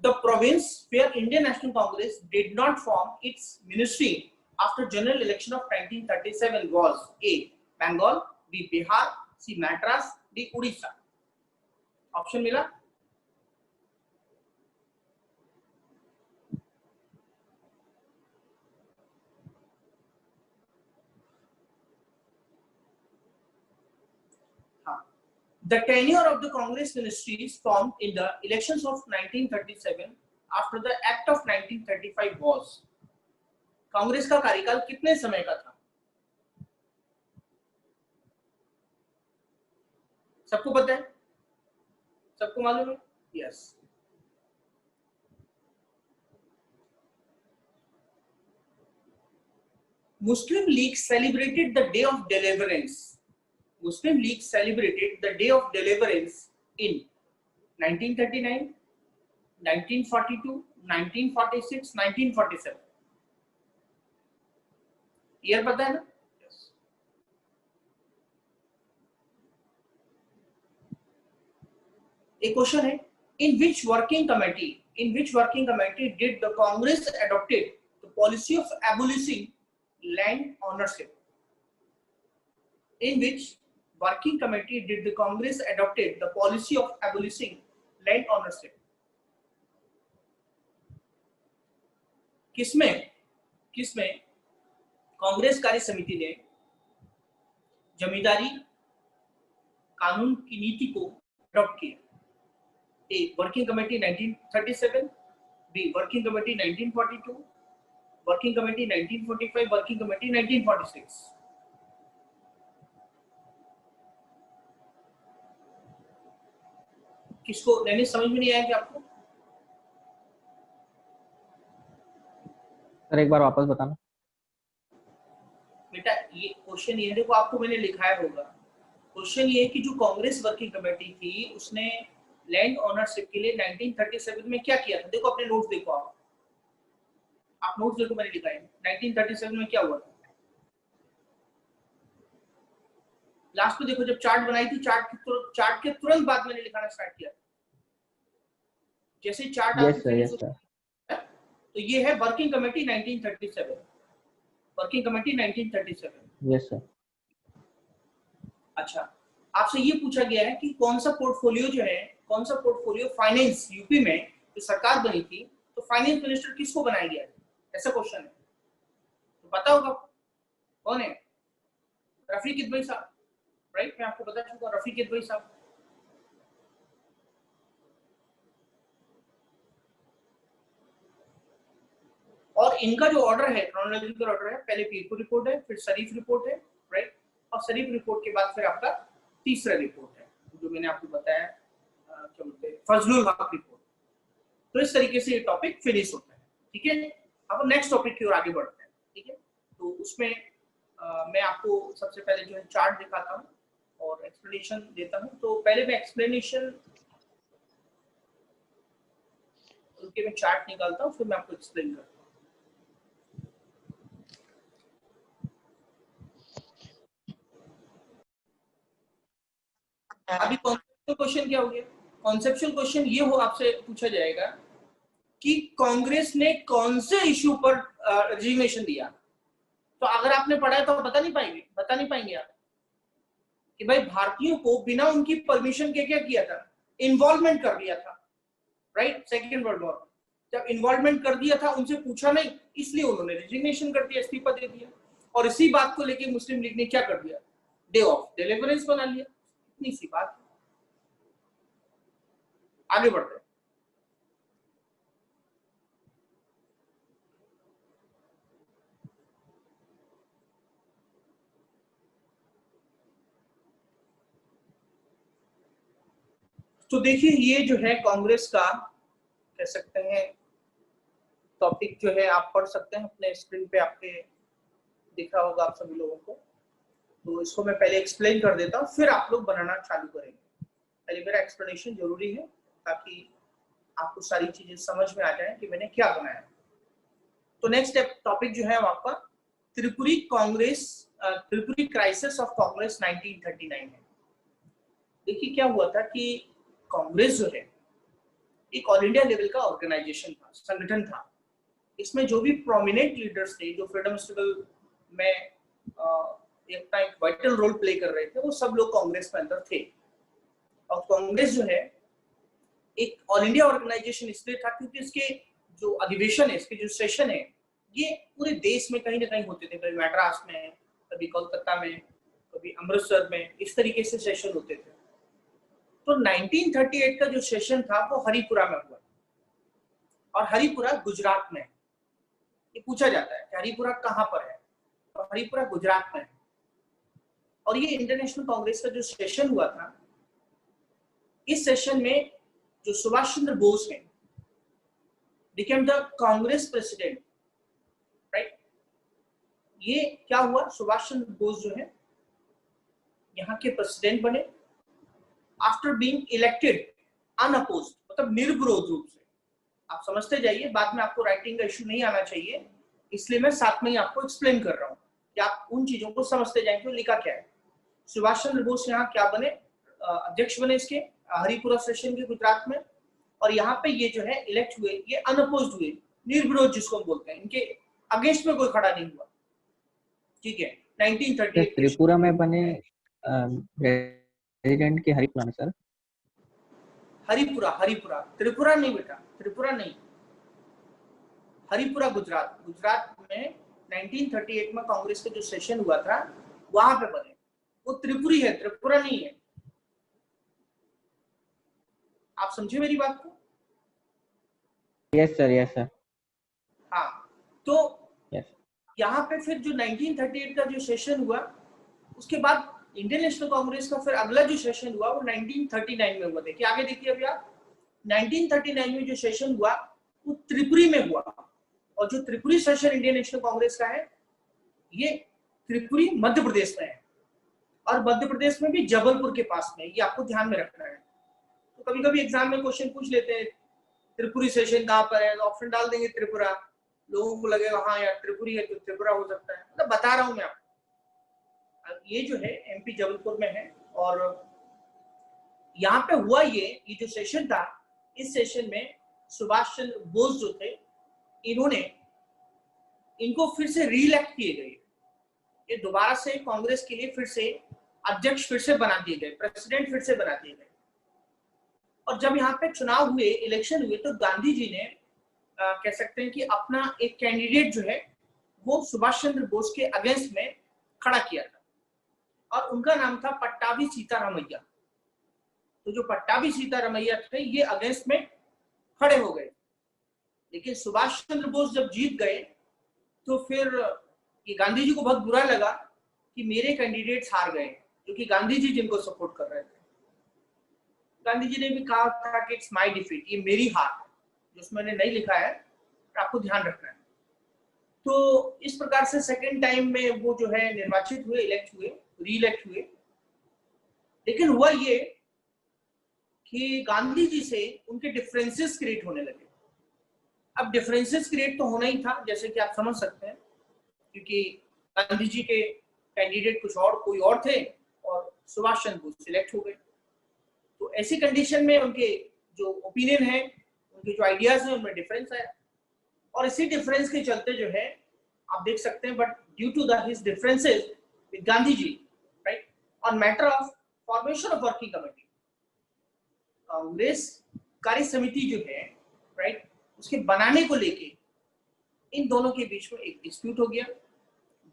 the province where Indian National Congress did not form its ministry after general election of 1937 was A. Bengal, B. Bihar, C. Madras, D. Odisha। Option मिला? हाँ। The tenure of the Congress ministries formed in the elections of 1937 after the Act of 1935 was। Congress का कार्यकाल कितने समय का था? सबको पता है? सबको मालूम है? Yes. Muslim League celebrated the Day of Deliverance. Muslim League celebrated the Day of Deliverance in 1939, 1942, 1946, 1947। Year पता है ना? Yes. एक क्वेश्चन है, in which working committee did the Congress adopted the policy of abolishing land ownership? In which working committee did the Congress adopted the policy of abolishing land ownership? किसमें कांग्रेस कार्य समिति ने जमींदारी कानून की नीति को अडॉप्ट किया? A working committee 1937, be working committee 1942, working committee 1945, working committee 1946। किसको लेने समझ में नहीं आया कि आपको? सर एक बार वापस बताना। बेटा ये क्वेश्चन ये देखो, आपको मैंने लिखाया होगा। क्वेश्चन ये है कि जो कांग्रेस वर्किंग कमेटी थी उसने लैंड ओनरशिप के लिए 1937 में क्या किया था? देखो अपने नोट्स देखो, आप नोट्स देखो, मैंने लिखा है 1937 में क्या हुआ था। लास्ट में देखो, जब चार्ट बनाई थी, चार्ट के तुरंत बाद मैंने लिखाना स्टार्ट किया। जैसे चार्ट yes, sir. तो ये है working committee 1937, working committee 1937। Yes sir. अच्छा, आपसे ये पूछा गया है कि कौन सा पोर्टफोलियो जो है, कौन सा पोर्टफोलियो फाइनेंस यूपी में जो सरकार बनी थी, तो फाइनेंस मिनिस्टर किसको बनाया गया है? ऐसा क्वेश्चन है, तो पता होगा कौन है? रफीक किदवई साहब, राइट? मैं आपको बता चुका हूं, रफीक किदवई साहब। और इनका जो ऑर्डर है, क्रोनोलॉजिकल ऑर्डर है, पहले पीरपुर रिपोर्ट है, फिर शरीफ रिपोर्ट है, राइट? और शरीफ रिपोर्ट के बाद फिर आपका तीसरा रिपोर्ट है जो मैंने आपको बताया, क्या बोलते हैं, फजलुल हक रिपोर्ट। तो इस तरीके से ये टॉपिक फिनिश होता है, ठीक है? अब नेक्स्ट टॉपिक की ओर आगे बढ़ते हैं, ठीक है? तो उसमें मैं आपको सबसे पहले जो है चार्ट दिखाता हूँ और एक्सप्लेनेशन देता हूँ। तो पहले मैं एक्सप्लेनेशन उनके मैं चार्ट निकालता हूँ, फिर मैं आपको एक्सप्लेन करता हूँ। अभी कॉन्सेप्चुअल क्वेश्चन क्या हो गया? कॉन्सेप्चुअल क्वेश्चन ये हो, आपसे पूछा जाएगा कि कांग्रेस ने कौन से इश्यू पर रेजिग्नेशन दिया। तो अगर आपने पढ़ा है तो बता नहीं पाएंगे आप कि भाई भारतीयों को बिना उनकी परमिशन के क्या किया था? इन्वॉल्वमेंट कर दिया था, राइट? सेकेंड वर्ल्ड वॉर जब इन्वॉल्वमेंट कर दिया था, उनसे पूछा नहीं, इसलिए उन्होंने रेजिग्नेशन कर दिया, इस्तीफा दे दिया। और इसी बात को लेके मुस्लिम लीग ने क्या कर दिया? डे ऑफ डिलीवरेंस बना लिया। इतनी सी बात। आगे बढ़ते हैं। तो देखिए, ये जो है कांग्रेस का कह सकते हैं टॉपिक जो है, आप पढ़ सकते हैं अपने स्क्रीन पे, आपके दिख रहा होगा आप सभी लोगों को। तो इसको मैं पहले एक्सप्लेन कर देता हूँ, फिर आप लोग बनाना चालू करेंगे। पहले मेरा एक्सप्लेनेशन जरूरी है ताकि आपको सारी चीजें समझ में आ जाए कि मैंने क्या बनाया। तो नेक्स्ट टॉपिक जो है वो आपका त्रिपुरी क्राइसिस ऑफ कांग्रेस 1939 है। देखिए क्या हुआ था कि कांग्रेस जो है एक ऑल इंडिया लेवल का ऑर्गेनाइजेशन था, संगठन था। इसमें जो भी प्रोमिनेंट लीडर्स थे जो फ्रीडम स्ट्रगल में एक वाइटल रोल प्ले कर रहे थे, वो सब लोग कांग्रेस में अंदर थे। और कांग्रेस जो है एक ऑल इंडिया ऑर्गेनाइजेशन इसलिए था क्योंकि इसके जो अधिवेशन है, इसके जो सेशन है, ये पूरे देश में कहीं ना कहीं होते थे। कभी मैड्रास में, कभी कोलकाता में, कभी अमृतसर में, इस तरीके से सेशन होते थे। तो 1938 का जो सेशन था वो हरिपुरा में हुआ, और हरिपुरा गुजरात में। ये पूछा जाता है कि हरिपुरा कहाँ पर है, तो हरिपुरा गुजरात में है। और ये इंटरनेशनल कांग्रेस का जो सेशन हुआ था, इस सेशन में जो सुभाष चंद्र बोस है became the Congress president, right. ये क्या हुआ, सुभाष चंद्र बोस जो है यहाँ के प्रेसिडेंट बने आफ्टर बीइंग इलेक्टेड अनअपोज्ड, मतलब निर्विरोध रूप से। आप समझते जाइए, बाद में आपको राइटिंग का इश्यू नहीं आना चाहिए, इसलिए मैं साथ में ही आपको एक्सप्लेन कर रहा हूँ कि आप उन चीजों को समझते जाएं कि लिखा क्या है। सुभाष चंद्र बोस यहाँ क्या बने, अध्यक्ष बने इसके हरिपुरा सेशन के गुजरात में। और यहाँ पे ये जो है इलेक्ट हुए, ये अनअपोज्ड हुए, निर्विरोध जिसको हम बोलते हैं, इनके अगेंस्ट में कोई खड़ा नहीं हुआ, ठीक है। 1938 त्रिपुरा में बने प्रेसिडेंट के हरिपुरा में सर? हरिपुरा, हरिपुरा, त्रिपुरा नहीं बेटा, त्रिपुरा नहीं, हरिपुरा गुजरात। गुजरात में 1938 में कांग्रेस का जो सेशन हुआ था वहां पे बने। वो त्रिपुरी है, त्रिपुरा नहीं है। आप समझे मेरी बात को? Yes sir, yes sir. हाँ, तो यस। यहाँ पे फिर जो 1938 का जो सेशन हुआ, उसके बाद इंडियन नेशनल कांग्रेस का फिर अगला जो सेशन हुआ वो 1939 में हुआ। देखिए आगे देखिए अभी आप, 1939 में जो सेशन हुआ वो त्रिपुरी में हुआ। और जो Tripuri session Indian National Congress का है, ये त्रिपुरी मध्य प्रदेश में है, और मध्य प्रदेश में भी जबलपुर के पास में। ये आपको ध्यान में रखना है। तो कभी कभी एग्जाम में क्वेश्चन पूछ लेते हैं त्रिपुरी सेशन कहाँ पर है, तो ऑप्शन डाल देंगे त्रिपुरा। लोगों को लगेगा हाँ यार त्रिपुरी है तो त्रिपुरा हो सकता है, मतलब बता रहा हूँ मैं आपको। ये जो है एमपी जबलपुर में है। और यहाँ पे हुआ ये जो सेशन था, इस सेशन में सुभाष चंद्र बोस जो थे, इनको फिर से रीइलेक्ट किए गए। ये दोबारा से कांग्रेस के लिए फिर से अध्यक्ष फिर से बना दिए गए, प्रेसिडेंट फिर से बना दिए गए। और जब यहाँ पे चुनाव हुए, इलेक्शन हुए, तो गांधी जी ने कह सकते हैं कि अपना एक कैंडिडेट जो है वो सुभाष चंद्र बोस के अगेंस्ट में खड़ा किया था, और उनका नाम था पट्टाभी सीतारामैया। तो जो पट्टाभी सीतारामैया थे, ये अगेंस्ट में खड़े हो गए। लेकिन सुभाष चंद्र बोस जब जीत गए तो फिर ये गांधी जी को बहुत बुरा लगा कि मेरे कैंडिडेट्स हार गए, जो कि गांधी जी जिनको सपोर्ट कर रहे थे। गांधी जी ने भी कहा था कि इट्स माय डिफीट, ये मेरी हार है, जिसमें मैंने नहीं लिखा है, आपको ध्यान रखना है। तो इस प्रकार से सेकेंड टाइम में वो जो है निर्वाचित हुए, इलेक्ट हुए, रीइलेक्ट हुए। लेकिन हुआ ये कि गांधी जी से उनके डिफरेंसेस क्रिएट होने लगे। अब डिफरेंसेस क्रिएट तो होना ही था, जैसे कि आप समझ सकते हैं, क्योंकि गांधी जी के कैंडिडेट कुछ और, कोई और थे, और सुभाष चंद्र बोस सिलेक्ट हो गए। तो ऐसी कंडीशन में उनके जो ओपिनियन है, उनके जो आइडियाज हैं, उनमें डिफरेंस आया। और इसी डिफरेंस के चलते जो है आप देख सकते हैं, but due to his differences with Gandhi ji, right, on matter of formation of working committee, Congress कार्य समिति जो है, राइट, उसके बनाने को लेके इन दोनों के बीच में एक डिस्प्यूट हो गया,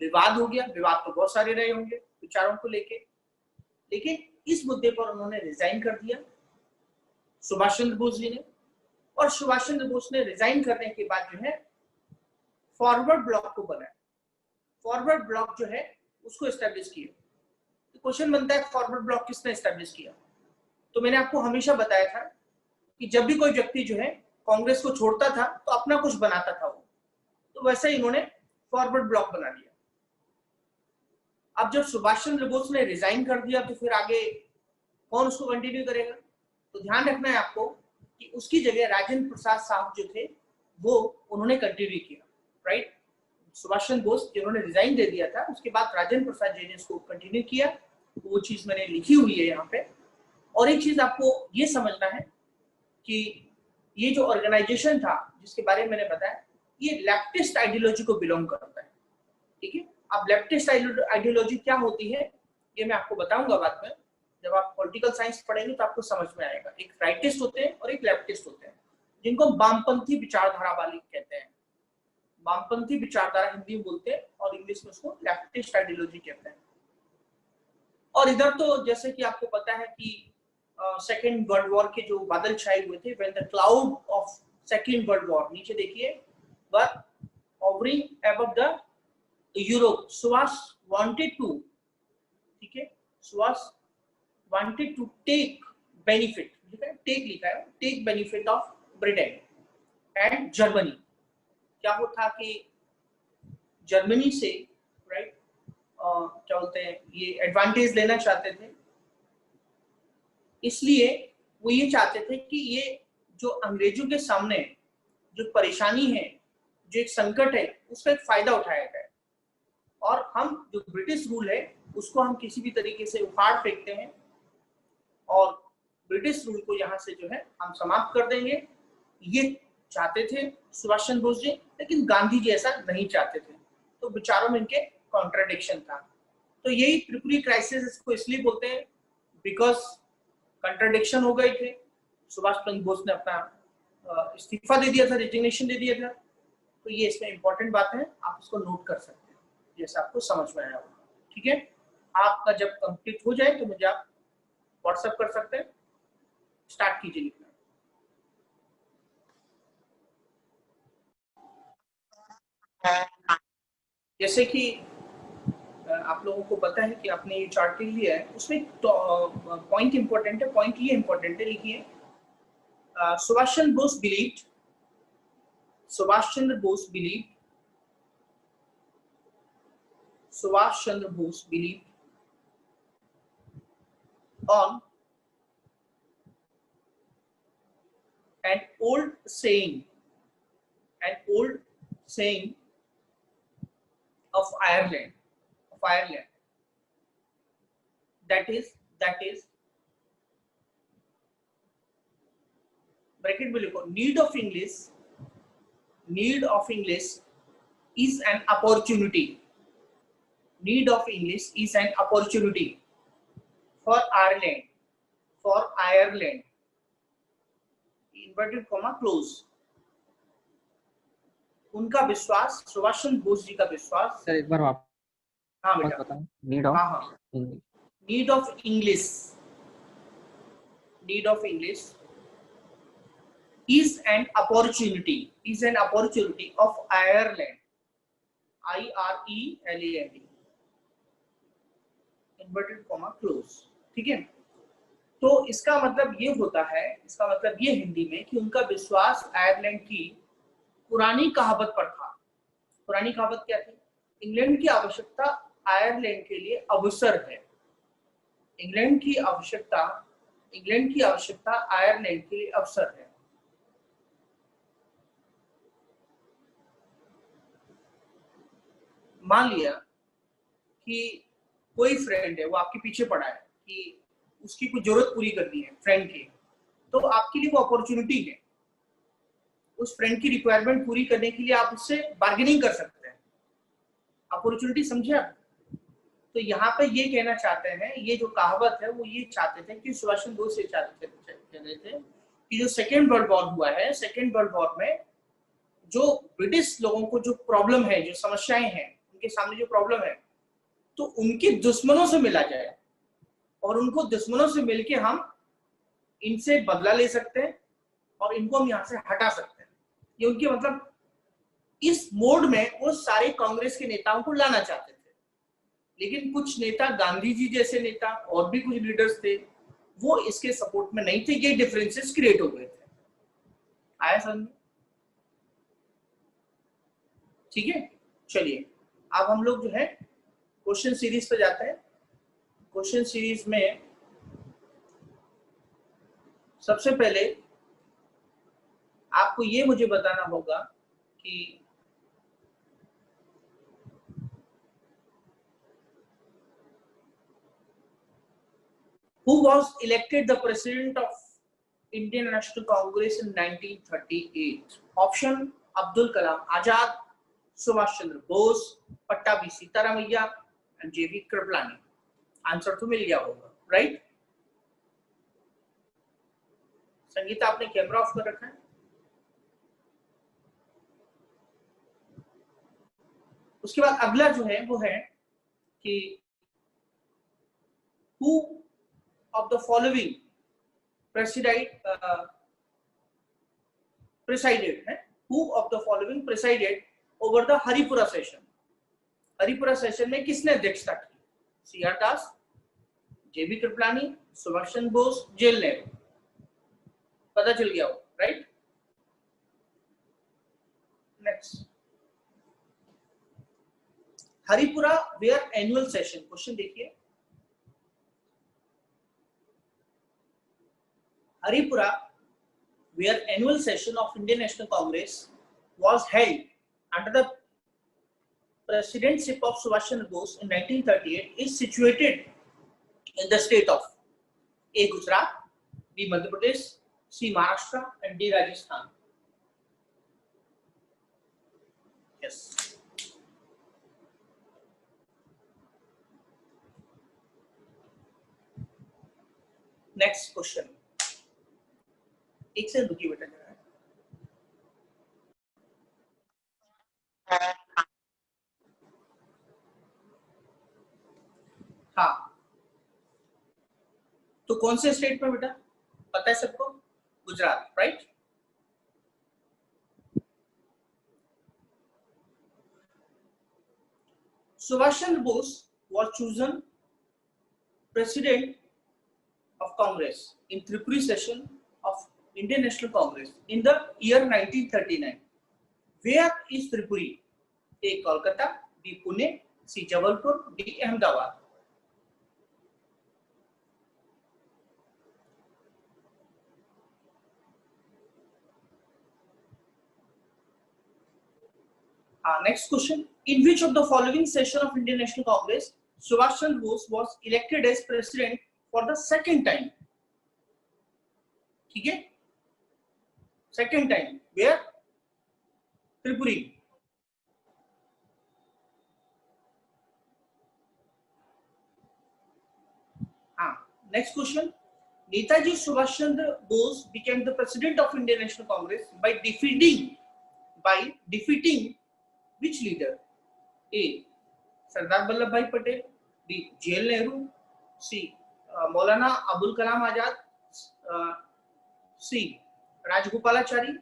विवाद हो गया। विवाद तो बहुत सारे रहे होंगे विचारों को लेके, लेकिन इस मुद्दे पर उन्होंने रिजाइन कर दिया सुभाष चंद्र बोस जी ने। और सुभाष चंद्र बोस ने रिजाइन करने के बाद जो है फॉरवर्ड ब्लॉक को बनाया। फॉरवर्ड ब्लॉक जो है उसको एस्टेब्लिश किया। तो क्वेश्चन बनता है फॉरवर्ड ब्लॉक किसने एस्टेब्लिश किया? तो मैंने आपको हमेशा बताया था कि जब भी कोई व्यक्ति जो है कांग्रेस को छोड़ता था तो अपना कुछ बनाता था वो, तो वैसे ही इन्होंने फॉरवर्ड ब्लॉक बना लिया। अब जब सुभाष चंद्र बोस ने रिजाइन कर दिया तो फिर आगे कौन उसको कंटिन्यू करेगा? तो ध्यान रखना है आपको कि उसकी जगह राजेंद्र प्रसाद साहब जो थे वो उन्होंने कंटिन्यू किया, राइट। सुभाष चंद्र बोस जिन्होंने रिजाइन दे दिया था, उसके बाद राजेंद्र प्रसाद जी ने इसको कंटिन्यू किया। वो चीज मैंने लिखी हुई है यहाँ पे। और एक चीज आपको ये समझना है कि ये जो ऑर्गेनाइजेशन था जिसके बारे में मैंने बताया, ये लेफ्टिस्ट आइडियोलॉजी को बिलोंग करता है, ठीक है। अब लेफ्टिस्ट आइडियोलॉजी क्या होती है ये मैं आपको बताऊंगा बाद में, जब आप पॉलिटिकल साइंस पढ़ेंगे तो आपको समझ में आएगा। एक राइटिस्ट होते हैं और एक लेफ्टिस्ट होते हैं, जिनको वामपंथी विचारधारा वाली कहते हैं। वामपंथी विचारधारा हिंदी में बोलते हैं और इंग्लिश में उसको लेफ्टिस्ट आइडियोलॉजी कहते हैं। और इधर तो जैसे कि आपको पता है कि सेकेंड वर्ल्ड वॉर के जो बादल छाए हुए थे, when the cloud of second world war, नीचे देखिए, were hovering above the Europe, Subhash wanted to, ठीक है, Subhash wanted to take benefit, take लिखा है, take benefit of Britain and Germany. क्या वो था कि जर्मनी से, राइट, क्या बोलते हैं, ये एडवांटेज लेना चाहते थे। इसलिए वो ये चाहते थे कि ये जो अंग्रेजों के सामने जो परेशानी है, जो एक संकट है, उसका एक फायदा उठाया जाए और हम जो ब्रिटिश रूल है उसको हम किसी भी तरीके से उखाड़ फेंकते हैं और ब्रिटिश रूल को यहाँ से जो है हम समाप्त कर देंगे। ये चाहते थे सुभाष चंद्र बोस जी, लेकिन गांधी जी ऐसा नहीं चाहते थे। तो विचारों में इनके कॉन्ट्राडिक्शन था। तो यही त्रिपुरी क्राइसिस इसको इसलिए बोलते हैं बिकॉज कंट्राडिक्शन हो गए थे। सुभाष चंद्र बोस ने अपना इस्तीफा दे दिया था, रेजिग्नेशन दे दिया था। तो ये इसमें इंपॉर्टेंट बात है, आप इसको नोट कर सकते हैं जैसे आपको समझ में आया होगा, ठीक है। आपका जब कंप्लीट हो जाए तो मुझे आप व्हाट्सएप कर सकते हैं। स्टार्ट कीजिए लिखना। जैसे कि आप लोगों को पता है कि आपने ये चार्ट लिया है, उसमें पॉइंट इंपॉर्टेंट है। पॉइंट ये इंपॉर्टेंट है, लिखिए, Subhash Chandra Bose believed, Subhash Chandra Bose believed, Subhash Chandra Bose believed on an old saying of Ireland, that is bracket में लिखो, need of English is an opportunity. Need of English is an opportunity for Ireland, inverted comma close. उनका विश्वास, सुभाष चंद्र बोस जी का विश्वास। सर एक बार वापस हाँ बेटा बताएं। नीड ऑफ, हाँ, need of English is an opportunity of Ireland, IRELAND, inverted comma close, ठीक है। तो इसका मतलब ये होता है, इसका मतलब ये हिंदी में कि उनका विश्वास आयरलैंड की पुरानी कहावत पर था। पुरानी कहावत क्या थी? इंग्लैंड की आवश्यकता आयरलैंड के लिए अवसर है। इंग्लैंड की आवश्यकता आयरलैंड के लिए अवसर है। मान लिया कि कोई फ्रेंड है, वो आपके पीछे पड़ा है कि उसकी कुछ जरूरत पूरी करनी है फ्रेंड की, तो आपके लिए वो अपॉर्चुनिटी है। उस फ्रेंड की रिक्वायरमेंट पूरी करने के लिए आप उससे बार्गेनिंग कर सकते हैं। अपॉर्चुनिटी समझे आप? तो यहाँ पे ये कहना चाहते हैं, ये जो कहावत है वो ये चाहते थे कि सुभाष चंद्र बोस कह रहे थे कि जो सेकेंड वर्ल्ड वॉर हुआ है, सेकेंड वर्ल्ड वॉर में जो ब्रिटिश लोगों को जो प्रॉब्लम है, जो समस्याएं हैं, उनके सामने जो प्रॉब्लम है, तो उनके दुश्मनों से मिला जाए और उनको दुश्मनों से मिलके हम इनसे बदला ले सकते हैं और इनको हम यहाँ से हटा सकते हैं। ये उनके मतलब इस मोड में वो सारे कांग्रेस के नेताओं को लाना चाहते थे। लेकिन कुछ नेता, गांधी जी जैसे नेता और भी कुछ लीडर्स थे, वो इसके सपोर्ट में नहीं थे। ये डिफरेंसेस क्रिएट हो गए थे। आया समझ? ठीक है, चलिए अब हम लोग जो है क्वेश्चन सीरीज पे जाते हैं। क्वेश्चन सीरीज में सबसे पहले आपको ये मुझे बताना होगा कि who was elected the president of Indian National Congress in 1938? Option: Abdul Kalam Azad, Subhash Chandra Bose, Pattabhi Sitaramaiya and J.V. Kripalani. Answer तो मिल गया होगा, राइट? संगीता, आपने कैमरा ऑफ कर रखा है? उसके बाद अगला जो है वो है कि who of the following presided who of the following presided over the Haripura session? Haripura session में किसने अध्यक्षता की? C R. Das, J B. Kripalani, Subhash Chandra Bose, J L Nehru. पता चल गया हो, right? Next, Haripura were annual session. Question देखिए, Haripura, where annual session of Indian National Congress was held under the presidency of Subhash Chandra Bose in 1938, is situated in the state of A. Gujarat, B. Madhya Pradesh, C. Maharashtra, and D. Rajasthan. Yes. Next question. एक से रुकी बेटा जरा। हाँ, तो कौन से स्टेट में बेटा पता है सबको? Gujarat, right? Subhash Chandra Bose was chosen president of Congress in Tripuri session of Indian National Congress in the year 1939. Where is Tripuri? A. Kolkata, B. Pune, C. Jabalpur, D. Ahmedabad. Next question. In which of the following session of Indian National Congress Subhash Chandra Bose was elected as president for the second time? ठीक है, सेकेंड टाइम। वेयर? त्रिपुरी। हाँ, next question. Netaji Subhash Chandra Bose became the president of Indian National Congress by defeating which leader? A. Sardar Vallabh Bhai Patel, B. जेल Nehru, C. Maulana Abul Kalam Azad, C. Rajagopalachari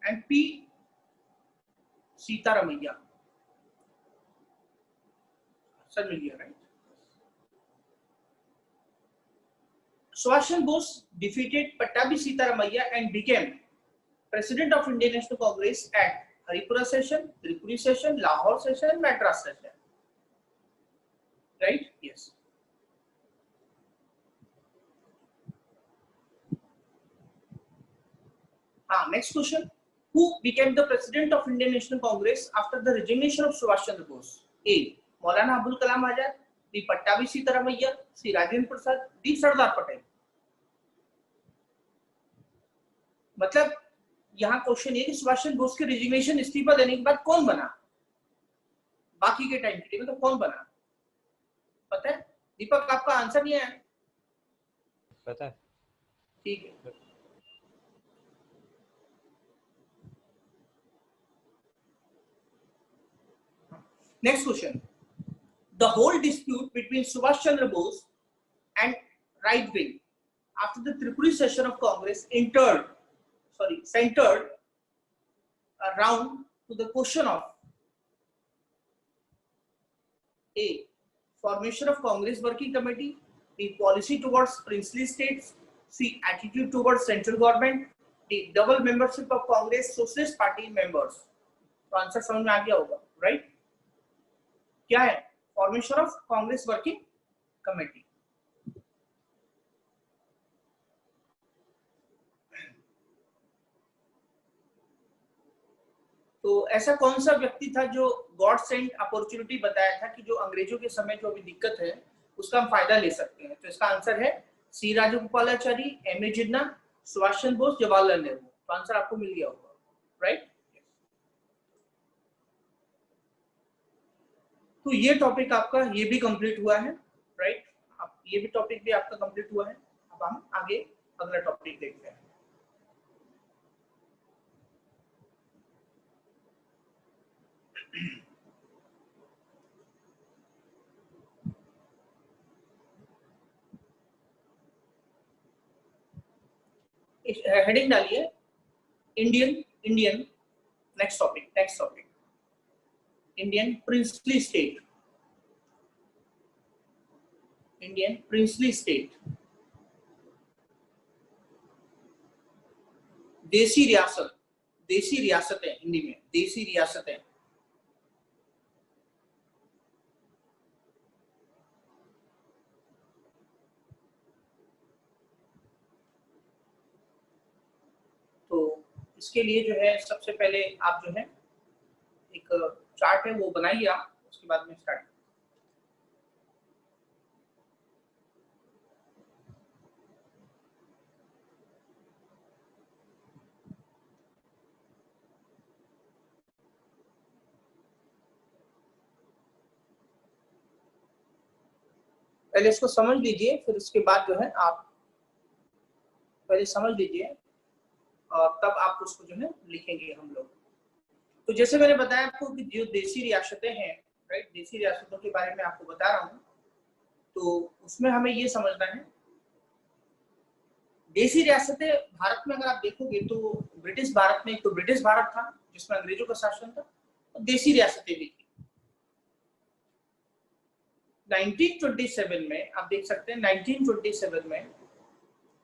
and P. Sitaramayya. सर मिल गया, right? Subhash Chandra Bose defeated Pattabhi Sitaramaiya and became president of Indian National Congress at Haripura session, Tripuri session, Lahore session, and Madras session. Right? Yes. Next question. Who became the president of Indian National Congress after the resignation of Subhash Chandra Bose? A. Maulana Abul Kalam Azad, B. Pattabhi Sitaramaiya, C. Rajendra Prasad, D. Sardar Patel. मतलब यहाँ क्वेश्चन ये कि सुभाष चंद्र बोस के रेजिग्नेशन, इस्तीफा देने के बाद कौन बना? बाकी के टाइम के लिए मतलब कौन बना? पता है? दीपक, आपका आंसर नहीं है? पता है। ठीक है। Next question. The whole dispute between Subhash Chandra Bose and right wing after the Tripuri session of Congress centered around to the question of A. Formation of Congress Working Committee, B. Policy towards princely states, C. Attitude towards central government, D. Double membership of Congress Socialist Party members. तो आंसर समझ में आ गया होगा, राइट? क्या है? Formation of Congress working committee. तो ऐसा कौन सा व्यक्ति था जो गॉड सेंट अपॉर्चुनिटी बताया था कि जो अंग्रेजों के समय जो अभी दिक्कत है उसका हम फायदा ले सकते हैं? तो इसका आंसर है सी राजगोपालाचारी, एम ए जिन्ना, सुभाष चंद्र बोस, जवाहरलाल नेहरू। तो आंसर आपको मिल गया होगा, राइट? तो ये टॉपिक आपका ये भी कंप्लीट हुआ है, राइट? अब ये भी टॉपिक भी आपका कंप्लीट हुआ है। अब हम आगे अगला टॉपिक देखते हैं। हेडिंग डालिए Indian next topic Indian princely state, देसी रियासतें, हिंदी में देसी रियासतें। तो इसके लिए जो है सबसे पहले आप जो है एक चार्ट है वो बनाइए आप, उसके बाद में स्टार्ट। पहले इसको समझ लीजिए, फिर उसके बाद जो है आप पहले समझ लीजिए और तब आप उसको जो है लिखेंगे हम लोग। तो जैसे मैंने बताया आपको कि जो देसी रियासतें हैं, राइट, देसी रियासतों के बारे में आपको बता रहा हूँ। तो उसमें हमें ये समझना है, देसी रियासतें भारत में अगर आप देखोगे तो ब्रिटिश भारत में, एक तो ब्रिटिश भारत था जिसमें अंग्रेजों का शासन था, और देसी रियासतें भी थी। 1927 में आप देख सकते हैं 1927 में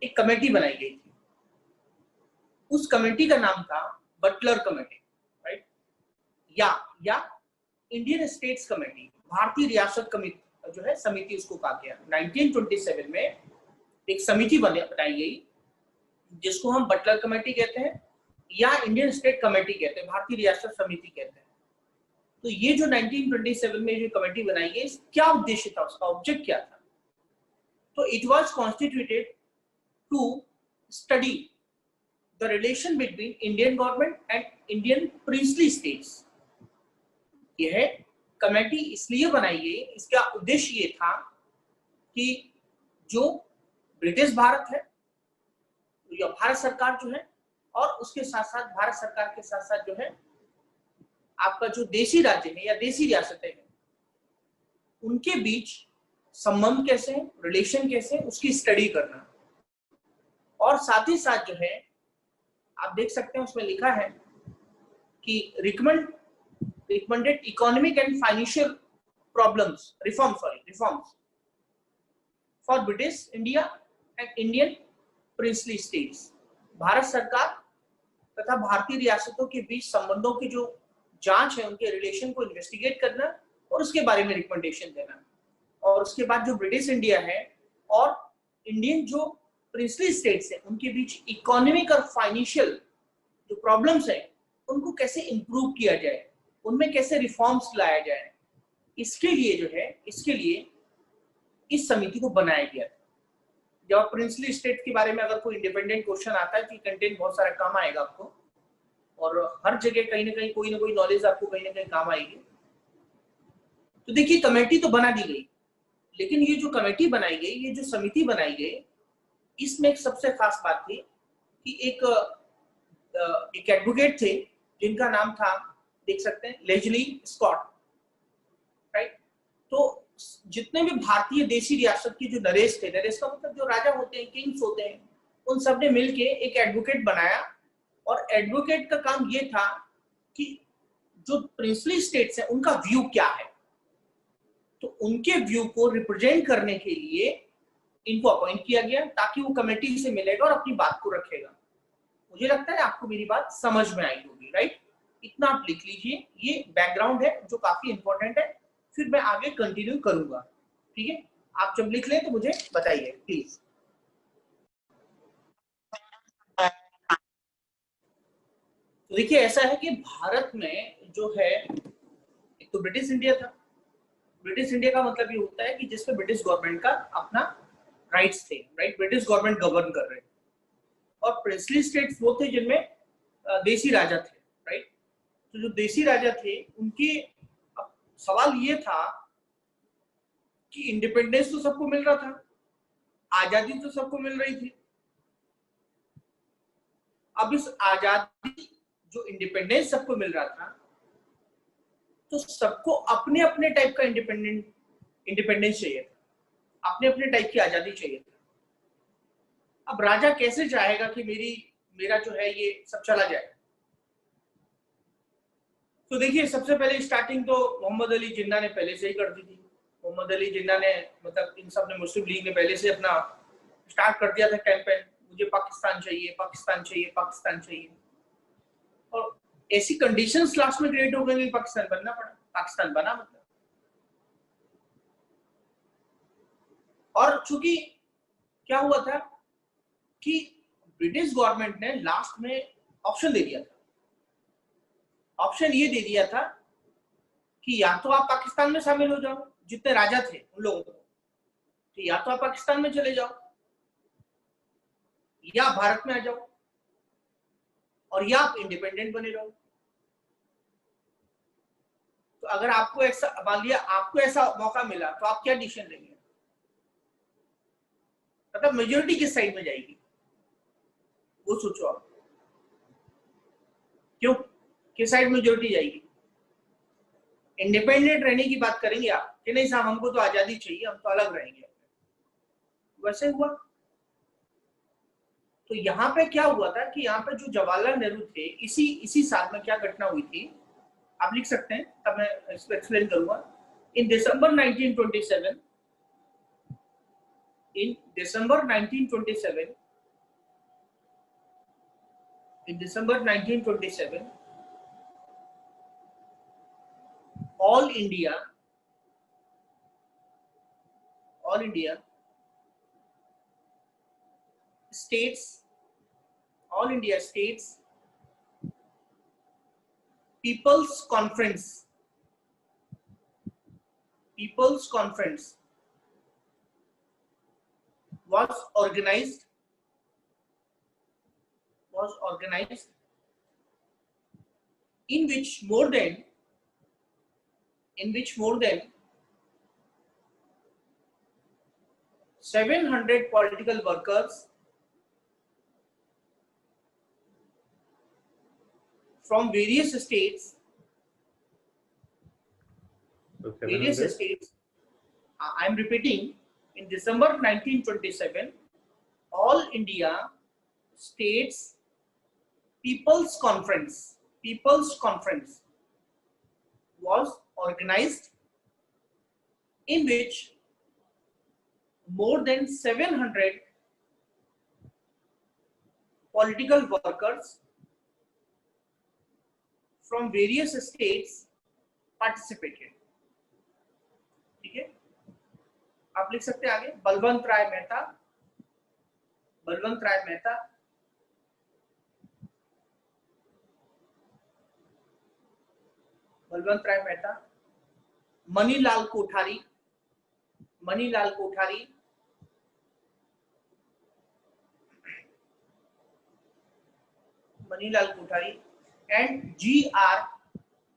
एक कमेटी बनाई गई थी। उस कमेटी का नाम था बटलर कमेटी, राइट, या इंडियन स्टेट्स कमेटी, भारतीय रियासत कमेटी जो है समिति उसको कहा गया। 1927 में एक समिति बनाई गई जिसको हम बटलर कमेटी कहते हैं या इंडियन स्टेट कमेटी कहते हैं, भारतीय रियासत समिति कहते हैं। तो ये जो 1927 में जो कमेटी बनाई गई, क्या उद्देश्य था, उसका ऑब्जेक्ट क्या था? तो it was constituted to study the relation between Indian government and Indian princely states. यह कमेटी इसलिए बनाई गई, इसका उद्देश्य ये था कि जो ब्रिटिश भारत है या भारत सरकार जो है, और उसके साथ साथ भारत सरकार के साथ साथ जो है आपका जो देसी राज्य है या देसी रियासतें हैं, उनके बीच संबंध कैसे हैं, रिलेशन कैसे हैं, उसकी स्टडी करना। और साथ ही साथ जो है आप देख सकते हैं उसमें लिखा है कि recommended economic and financial reforms for British India and Indian princely states. Bharat सरकार तथा भारतीय रियासतों के बीच संबंधों की जो जांच है, उनके रिलेशन को इन्वेस्टिगेट करना और उसके बारे में रिकमेंडेशन देना। और उसके बाद जो ब्रिटिश इंडिया है और इंडियन जो प्रिंसली स्टेट्स है, उनके बीच इकोनॉमिक और फाइनेंशियल जो प्रॉब्लम्स है उनको कैसे इंप्रूव किया जाए, उनमें कैसे रिफॉर्म्स लाया जाए, इसके लिए इस समिति को बनाया गया था। जब प्रिंसली स्टेट के बारे में अगर कोई इंडिपेंडेंट क्वेश्चन आता है तो कंटेंट बहुत सारा काम आएगा आपको, और हर जगह कहीं ना कहीं कोई ना कोई नॉलेज आपको कहीं ना कहीं काम आएगी। तो देखिए कमेटी तो बना दी गई, लेकिन ये जो कमेटी बनाई गई, ये जो समिति बनाई गई, इसमें एक सबसे खास बात थी कि एक एडवोकेट थे जिनका नाम था, देख सकते हैं, लेजली स्कॉट, राइट। तो जितने भी भारतीय देसी रियासत की जो नरेश थे, नरेश का मतलब जो राजा होते हैं, किंग्स होते हैं, उन सब ने मिलके एक एडवोकेट बनाया। और एडवोकेट का काम ये था कि जो प्रिंसली स्टेट्स हैं उनका व्यू क्या है, तो उनके व्यू को रिप्रेजेंट करने के लिए इनको अपॉइंट किया गया ताकि वो कमेटी से मिलेगा और अपनी बात को रखेगा। मुझे लगता है आपको मेरी बात समझ में आई होगी, राइट। इतना आप लिख लीजिए, ये बैकग्राउंड है जो काफी इंपॉर्टेंट है। फिर मैं आगे कंटिन्यू करूंगा, ठीक है? आप जब लिख लें तो मुझे बताइए प्लीज। तो देखिए ऐसा है कि भारत में जो है, एक तो ब्रिटिश इंडिया था। ब्रिटिश इंडिया का मतलब ये होता है कि जिसमें ब्रिटिश गवर्नमेंट का अपना राइट्स थे, राइट? ब्रिटिश गवर्नमेंट गवर्न कर रहे, और प्रिंसली स्टेट्स वो थे जिनमें देसी राजा थे, राइट? तो जो देसी राजा थे उनके सवाल ये था कि इंडिपेंडेंस तो सबको मिल रहा था, आजादी तो सबको मिल रही थी। अब इस आजादी, जो इंडिपेंडेंस सबको मिल रहा था, तो सबको अपने अपने टाइप का इंडिपेंडेंस चाहिए था, अपने अपने टाइप की आजादी चाहिए था। अब राजा कैसे चाहेगा कि मेरा जो है ये सब चला जाए? तो देखिए सबसे पहले स्टार्टिंग तो मोहम्मद अली जिन्ना ने पहले से ही कर दी थी। मोहम्मद अली जिन्ना ने, मतलब इन सब ने, मुस्लिम लीग ने पहले से अपना स्टार्ट कर दिया था कैंपेन, मुझे पाकिस्तान चाहिए, पाकिस्तान चाहिए, पाकिस्तान चाहिए। और ऐसी कंडीशंस लास्ट में क्रिएट हो गई, पाकिस्तान बनना पड़ा, पाकिस्तान बना मतलब। और चूंकि क्या हुआ था कि ब्रिटिश गवर्नमेंट ने लास्ट में ऑप्शन दे दिया था, ऑप्शन ये दे दिया था कि या तो आप पाकिस्तान में शामिल हो जाओ, जितने राजा थे उन लोगों को, तो या तो आप पाकिस्तान में चले जाओ, या भारत में आ जाओ, और या आप इंडिपेंडेंट बने रहो। तो अगर आपको ऐसा, मान लिया आपको ऐसा मौका मिला, तो आप क्या डिसीजन लेंगे? मतलब मेजोरिटी किस साइड में जाएगी वो सोचो आप। क्यों, किस साइड मेजोरिटी जाएगी? इंडिपेंडेंट रहने की बात करेंगे आप कि नहीं साहब हमको तो आजादी चाहिए, हम तो अलग रहेंगे, वैसे हुआ। तो यहाँ पे क्या हुआ था कि यहाँ पे जो जवाहरलाल नेहरू थे, इसी साल में क्या घटना हुई थी आप लिख सकते हैं, तब मैं इसको एक्सप्लेन करूंगा। इन दिसंबर 1927, in December 1927, all India states, People's Conference was organized in which more than 700 political workers from various states, So 700. I am repeating, in December 1927, All India States People's Conference was organized, in which more than 700 political workers from various states participated. ठीक है, आप लिख सकते हैं आगे, बलवंत राय Mehta, Manilal Kothari, and G.R.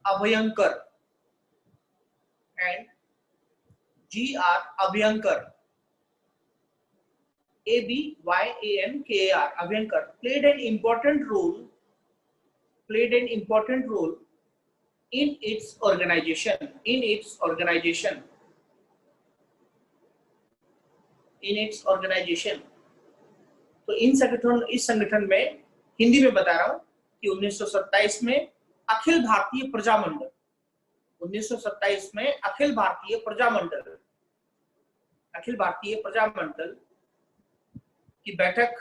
Abhyankar, Abhyankar, Abhyankar played an important role in its organization. तो इस संगठन में, हिंदी में बता रहा हूं कि 1927 में अखिल भारतीय प्रजामंडल, 1927 में अखिल भारतीय प्रजामंडल की बैठक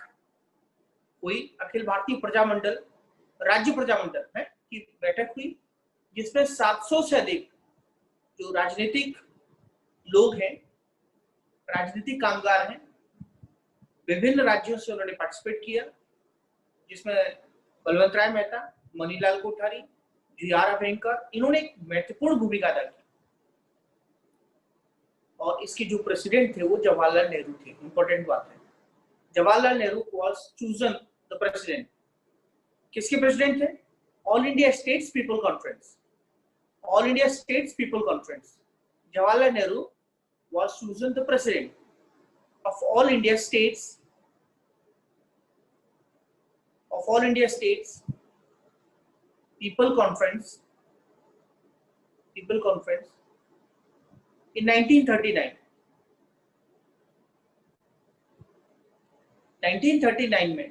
हुई। अखिल भारतीय प्रजामंडल, राज्य प्रजामंडल है की बैठक हुई, जिसमें 700 से अधिक जो राजनीतिक लोग हैं, राजनीतिक कामगार हैं, विभिन्न राज्यों से उन्होंने पार्टिसिपेट किया, जिसमें बलवंत राय मेहता, मनीलाल कोठारी, जी.आर. अभयंकर, इन्होंने एक महत्वपूर्ण भूमिका अदा की। और इसके जो प्रेसिडेंट थे वो जवाहरलाल नेहरू थे। इंपॉर्टेंट बात है, Jawaharlal Nehru was chosen the president. किसके प्रेसिडेंट थे? All India states people conference. All India states people conference, Jawaharlal Nehru was chosen the president of all India states people conference in 1939 में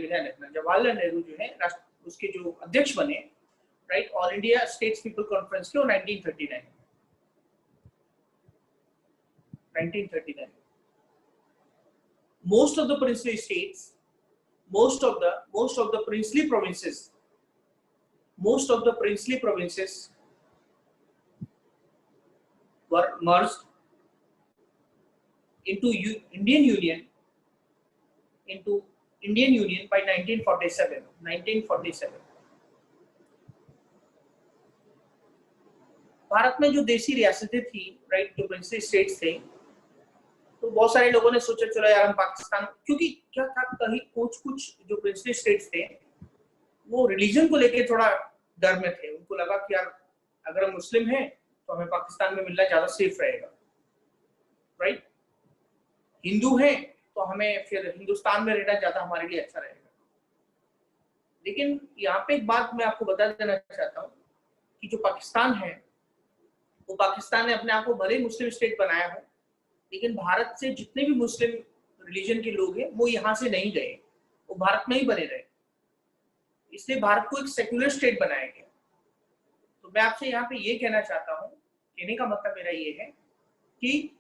ध्यान रखना, जवाहरलाल नेहरू जो है उसके जो अध्यक्ष बने, right, all India states people conference के, 1939 most of the princely states, most of the princely provinces were merged into Indian Union by 1947। Bharat में जो देशी रियासतें थी, राइट, जो प्रिंसली स्टेट्स थे, तो बहुत सारे लोगों ने सोचा चलो यार हम पाकिस्तान, क्योंकि क्या था, कहीं कुछ जो प्रिंसली स्टेट्स थे वो रिलीजन को लेके थोड़ा डर में थे। उनको लगा कि यार अगर हम मुस्लिम हैं तो हमें पाकिस्तान में मिलना ज्यादा सेफ रहेगा, राइट, हिंदू हैं तो हमें फिर हिंदुस्तान में रहना ज्यादा हमारे लिए अच्छा रहेगा। लेकिन यहाँ पे एक बात मैं आपको बता देना चाहता हूँ कि जो पाकिस्तान है, वो पाकिस्तान ने अपने आप को भले ही मुस्लिम स्टेट बनाया है, लेकिन भारत से जितने भी मुस्लिम रिलीजन के लोग हैं वो यहाँ से नहीं गए, वो भारत में ही बने रहे। इसलिए भारत को एक सेक्युलर स्टेट बनाया गया। तो मैं आपसे यहाँ पे ये कहना चाहता हूँ, कहने का मतलब मेरा ये है कि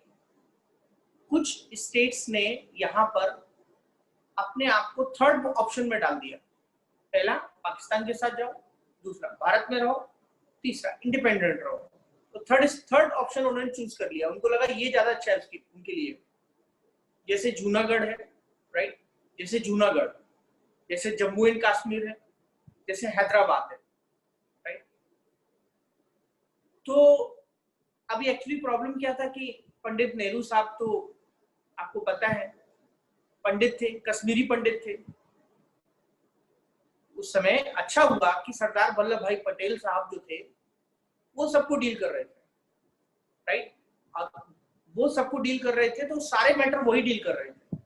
कुछ स्टेट्स ने यहाँ पर अपने आप को थर्ड ऑप्शन में डाल दिया। पहला पाकिस्तान के साथ जाओ, दूसरा भारत में रहो, तीसरा इंडिपेंडेंट रहो। तो थर्ड ऑप्शन उन्होंने चूज कर लिया। उनको लगा ये ज्यादा अच्छा है उनके लिए। जैसे जूनागढ़ है, राइट, जैसे जूनागढ़, जैसे जम्मू एंड कश्मीर है, जैसे हैदराबाद है, राइट। तो अभी एक्चुअली प्रॉब्लम क्या था कि पंडित नेहरू साहब तो आपको पता है पंडित थे, कश्मीरी पंडित थे। उस समय अच्छा हुआ कि सरदार वल्लभ भाई पटेल साहब जो थे वो सबको डील कर रहे थे, राइट। वो सबको डील कर रहे थे तो सारे मैटर वही डील कर रहे थे।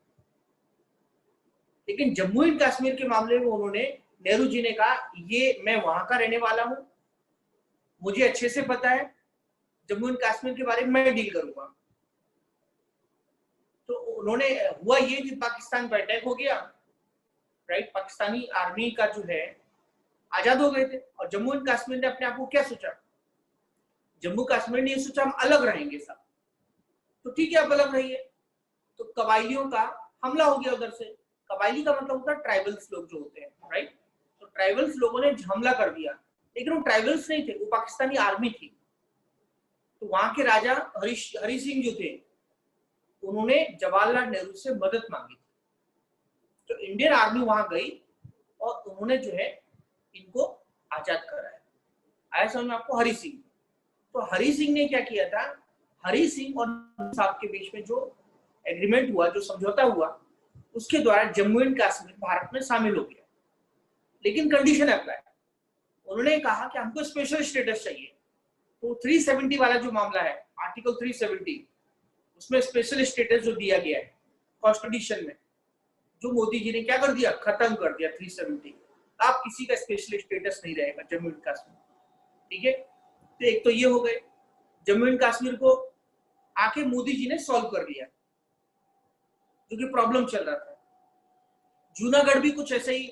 लेकिन जम्मू एंड कश्मीर के मामले में उन्होंने, नेहरू जी ने कहा ये मैं वहां का रहने वाला हूं, मुझे अच्छे से पता है, जम्मू एंड कश्मीर के बारे में मैं डील करूंगा। तो उन्होंने, हुआ ये कि पाकिस्तान पर अटैक हो गया, राइट। पाकिस्तानी आर्मी का जो है आजाद हो गए थे। और जम्मू एंड कश्मीर ने अपने आप को क्या सोचा, जम्मू कश्मीर ने ये सोचा हम अलग रहेंगे सब। तो ठीक है, आप अलग रहिए। तो कबाइलियों का हमला हो गया उधर से। कबाइली का मतलब होता है ट्राइबल्स लोग जो होते हैं, राइट। तो ट्राइबल्स लोगों ने हमला कर दिया, लेकिन वो ट्राइबल्स नहीं थे, वो पाकिस्तानी आर्मी थी। तो वहां के राजा हरि सिंह जो थे, उन्होंने जवाहरलाल नेहरू से मदद मांगी। तो इंडियन आर्मी वहां गई और उन्होंने जो है इनको आजाद कराया। आया समझ में आपको? हरि सिंह। तो हरि सिंह ने क्या किया था, हरि सिंह और साहब के बीच में जो एग्रीमेंट हुआ, जो समझौता हुआ, उसके द्वारा जम्मू एंड कश्मीर भारत में शामिल हो गया। लेकिन कंडीशन अप्लाई, उन्होंने कहा कि हमको स्पेशल स्टेटस चाहिए। तो 370 वाला जो मामला है, आर्टिकल 370, उसमें स्पेशल स्टेटस जो दिया गया है कॉन्स्टिट्यूशन में, जो मोदी जी ने क्या कर दिया, खत्म कर दिया 370। आप किसी का स्पेशल स्टेटस नहीं रहेगा जम्मू एंड कश्मीर, ठीक है। तो एक तो ये हो गए, जम्मू एंड कश्मीर को आके मोदी जी ने सॉल्व कर दिया, जो कि प्रॉब्लम चल रहा था। जूनागढ़ भी कुछ ऐसे ही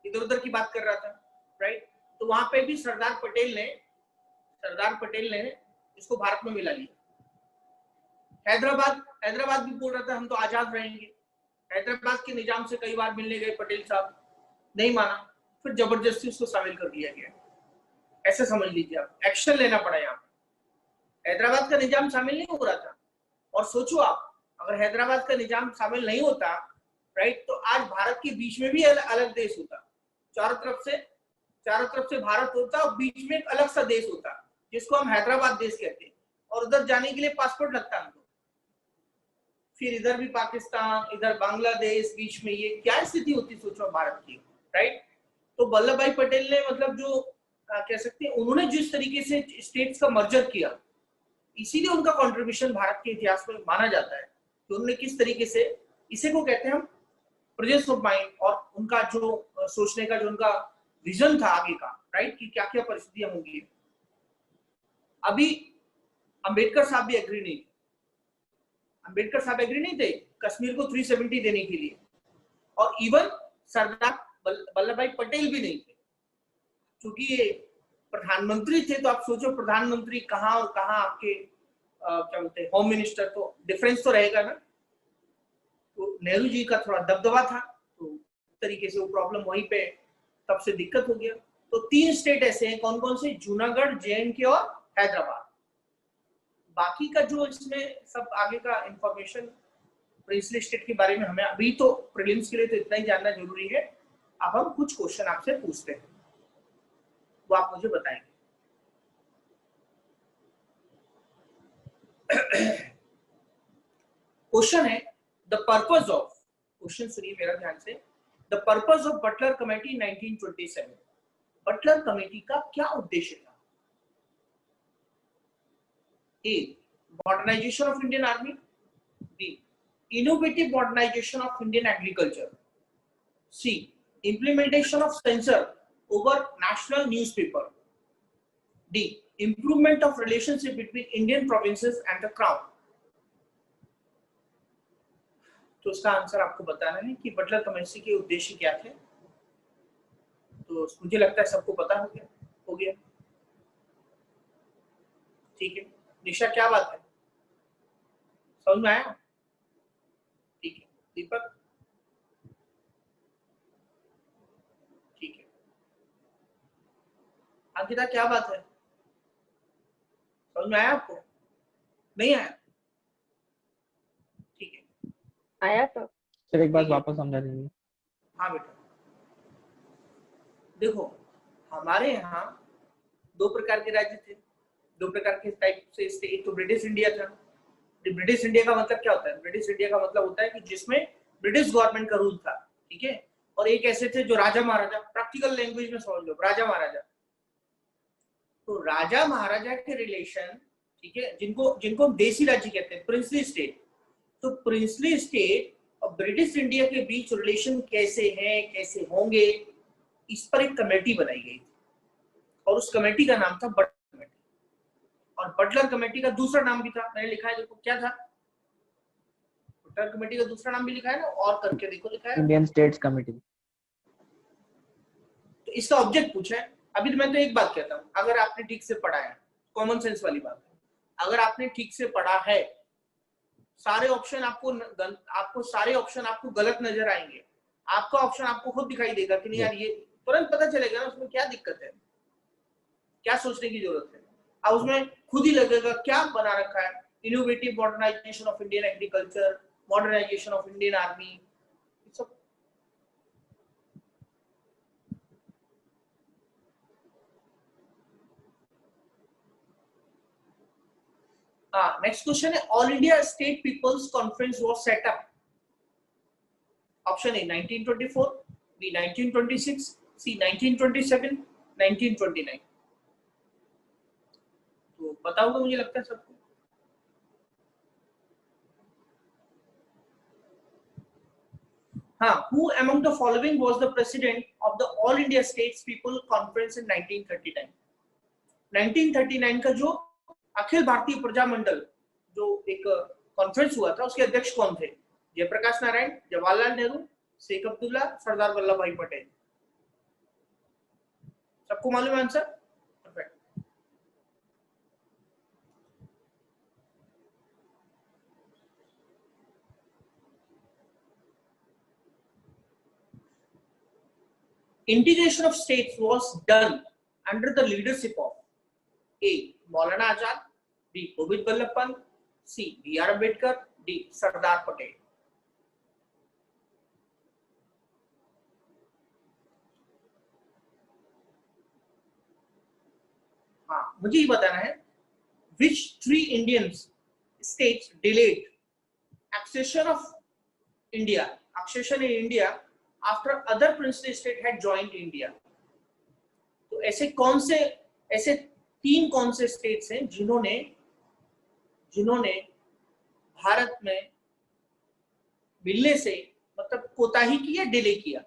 इधर उधर की बात कर रहा था, राइट। तो वहां पे भी सरदार पटेल ने इसको भारत में मिला लिया। हैदराबाद भी बोल रहा था हम तो आजाद रहेंगे। हैदराबाद के निजाम से कई बार मिलने गए पटेल साहब, नहीं माना, फिर जबरदस्ती उसको शामिल कर दिया गया। ऐसे समझ लीजिए आप, एक्शन लेना पड़ा यहाँ पे। हैदराबाद का निजाम शामिल नहीं हो रहा था। और सोचो आप, अगर हैदराबाद का निजाम शामिल नहीं होता, राइट, तो आज भारत के बीच में भी अलग देश होता, चारों तरफ से भारत होता और बीच में एक अलग सा देश होता जिसको हम हैदराबाद देश कहते हैं, और उधर जाने के लिए पासपोर्ट लगता हमको, फिर इधर भी पाकिस्तान, इधर बांग्लादेश, बीच में ये क्या स्थिति होती सोचो भारत की, राइट। तो वल्लभ भाई पटेल ने मतलब जो कह सकते हैं, उन्होंने जिस तरीके से स्टेट्स का मर्जर किया, इसीलिए उनका कंट्रीब्यूशन भारत के इतिहास में माना जाता है कि उन्होंने किस तरीके से, इसे को कहते हैं हम प्रेजेंस ऑफ माइंड, और उनका जो सोचने का जो उनका विजन था आगे का, राइट, कि क्या क्या परिस्थितियां होंगी। अभी अंबेडकर साहब भी एग्री नहीं थे, अंबेडकर साहब एग्री नहीं थे कश्मीर को 370 देने के लिए, और इवन सरदार वल्लभ भाई पटेल भी नहीं थे, क्योंकि ये प्रधानमंत्री थे। तो आप सोचो प्रधानमंत्री कहाँ और कहाँ आपके क्या बोलते हैं होम मिनिस्टर, तो डिफरेंस तो रहेगा ना। तो नेहरू जी का थोड़ा दबदबा था, तो इस तरीके से वो प्रॉब्लम वहीं पे तब से दिक्कत हो गया। तो 3 स्टेट ऐसे हैं, कौन कौन से? जूनागढ़, जे&के और हैदराबाद। बाकी का जो इसमें सब आगे का इंफॉर्मेशन प्रिंसली स्टेट के बारे में हमें अभी तो प्रीलिम्स के लिए तो इतना ही जानना जरूरी है। अब हम कुछ क्वेश्चन आपसे पूछते हैं, वो आप मुझे बताएंगे। क्वेश्चन है, द पर्पस ऑफ, क्वेश्चन सुनिए मेरा ध्यान से, the purpose of Butler committee 1927। Butler committee का क्या उद्देश्य था? A, modernization of Indian army, B, innovative modernization of Indian agriculture, C, implementation of censor over national newspaper, D, improvement of relationship between Indian provinces and the crown। तो इसका आंसर आपको बताना है कि बटलर कमेटी के उद्देश्य क्या थे। तो मुझे लगता है सबको पता हो गया। ठीक है निशा, क्या बात है, समझ में आया? ठीक है दीपक, अंकिता, क्या बात है, समझ में आया आपको? नहीं आया? ठीक है, आया सर। सर एक बार वापस समझा दीजिए। हाँ बेटा, देखो हमारे यहाँ 2 प्रकार के राज्य थे, 2 प्रकार के टाइप से स्टेट। तो ब्रिटिश इंडिया था। ब्रिटिश इंडिया का मतलब क्या होता है? ब्रिटिश इंडिया का मतलब होता है कि जिसमें ब्रिटिश गवर्नमेंट का रूल था, ठीक है। और एक ऐसे थे जो राजा महाराजा, प्रैक्टिकल लैंग्वेज में समझ लो, राजा महाराजा। तो राजा महाराजा के रिलेशन, ठीक है, जिनको हम देसी राज्य कहते हैं, प्रिंसली स्टेट। तो प्रिंसली स्टेट और ब्रिटिश इंडिया के बीच रिलेशन कैसे हैं, कैसे होंगे, इस पर एक कमेटी बनाई गई थी, और उस कमेटी का नाम था बटलर कमेटी। और बटलर कमेटी का दूसरा नाम भी था, मैंने लिखा है देखो, क्या था? बटलर कमेटी का दूसरा नाम भी लिखा है ना, और करके देखो लिखा है इंडियन स्टेट्स कमेटी। तो इसका ऑब्जेक्ट पूछा है। अभी तो मैं तो एक बात कहता हूँ, अगर आपने ठीक से पढ़ा है, कॉमन सेंस वाली बात है, अगर आपने ठीक से पढ़ा है, सारे ऑप्शन आपको सारे ऑप्शन आपको गलत नजर आएंगे, आपका ऑप्शन आपको खुद दिखाई देगा कि नहीं यार, ये तुरंत पता चलेगा ना उसमें क्या दिक्कत है, क्या सोचने की जरूरत है। अब उसमें खुद ही लगेगा क्या बना रखा है, innovative modernization of Indian agriculture, modernization of Indian army, सब। नेक्स्ट क्वेश्चन है, all India state people's conference was set up. Option A 1924, B 1926, C 1927, 1929। तो पता होगा मुझे लगता है सबको। हाँ, who among the following was the president of the All India States People Conference in 1939? 1939 का जो अखिल भारतीय प्रजामंडल जो एक कॉन्फ्रेंस हुआ था, उसके अध्यक्ष कौन थे? जयप्रकाश नारायण, जवाहरलाल नेहरू, शेख अब्दुल्ला, सरदार वल्लभ भाई पटेल। सबको मालूम है answer? Perfect. Integration of states was done under the leadership of A. Maulana Azad, B Govind Ballabh Pant, C B R Ambedkar, D Sardar Patel. हाँ, मुझे ये बताना है which three Indian states delayed accession in India after other princely state had joined India। तो ऐसे 3 स्टेट्स हैं जिन्होंने भारत में मिलने से मतलब कोताही की या डिले किया।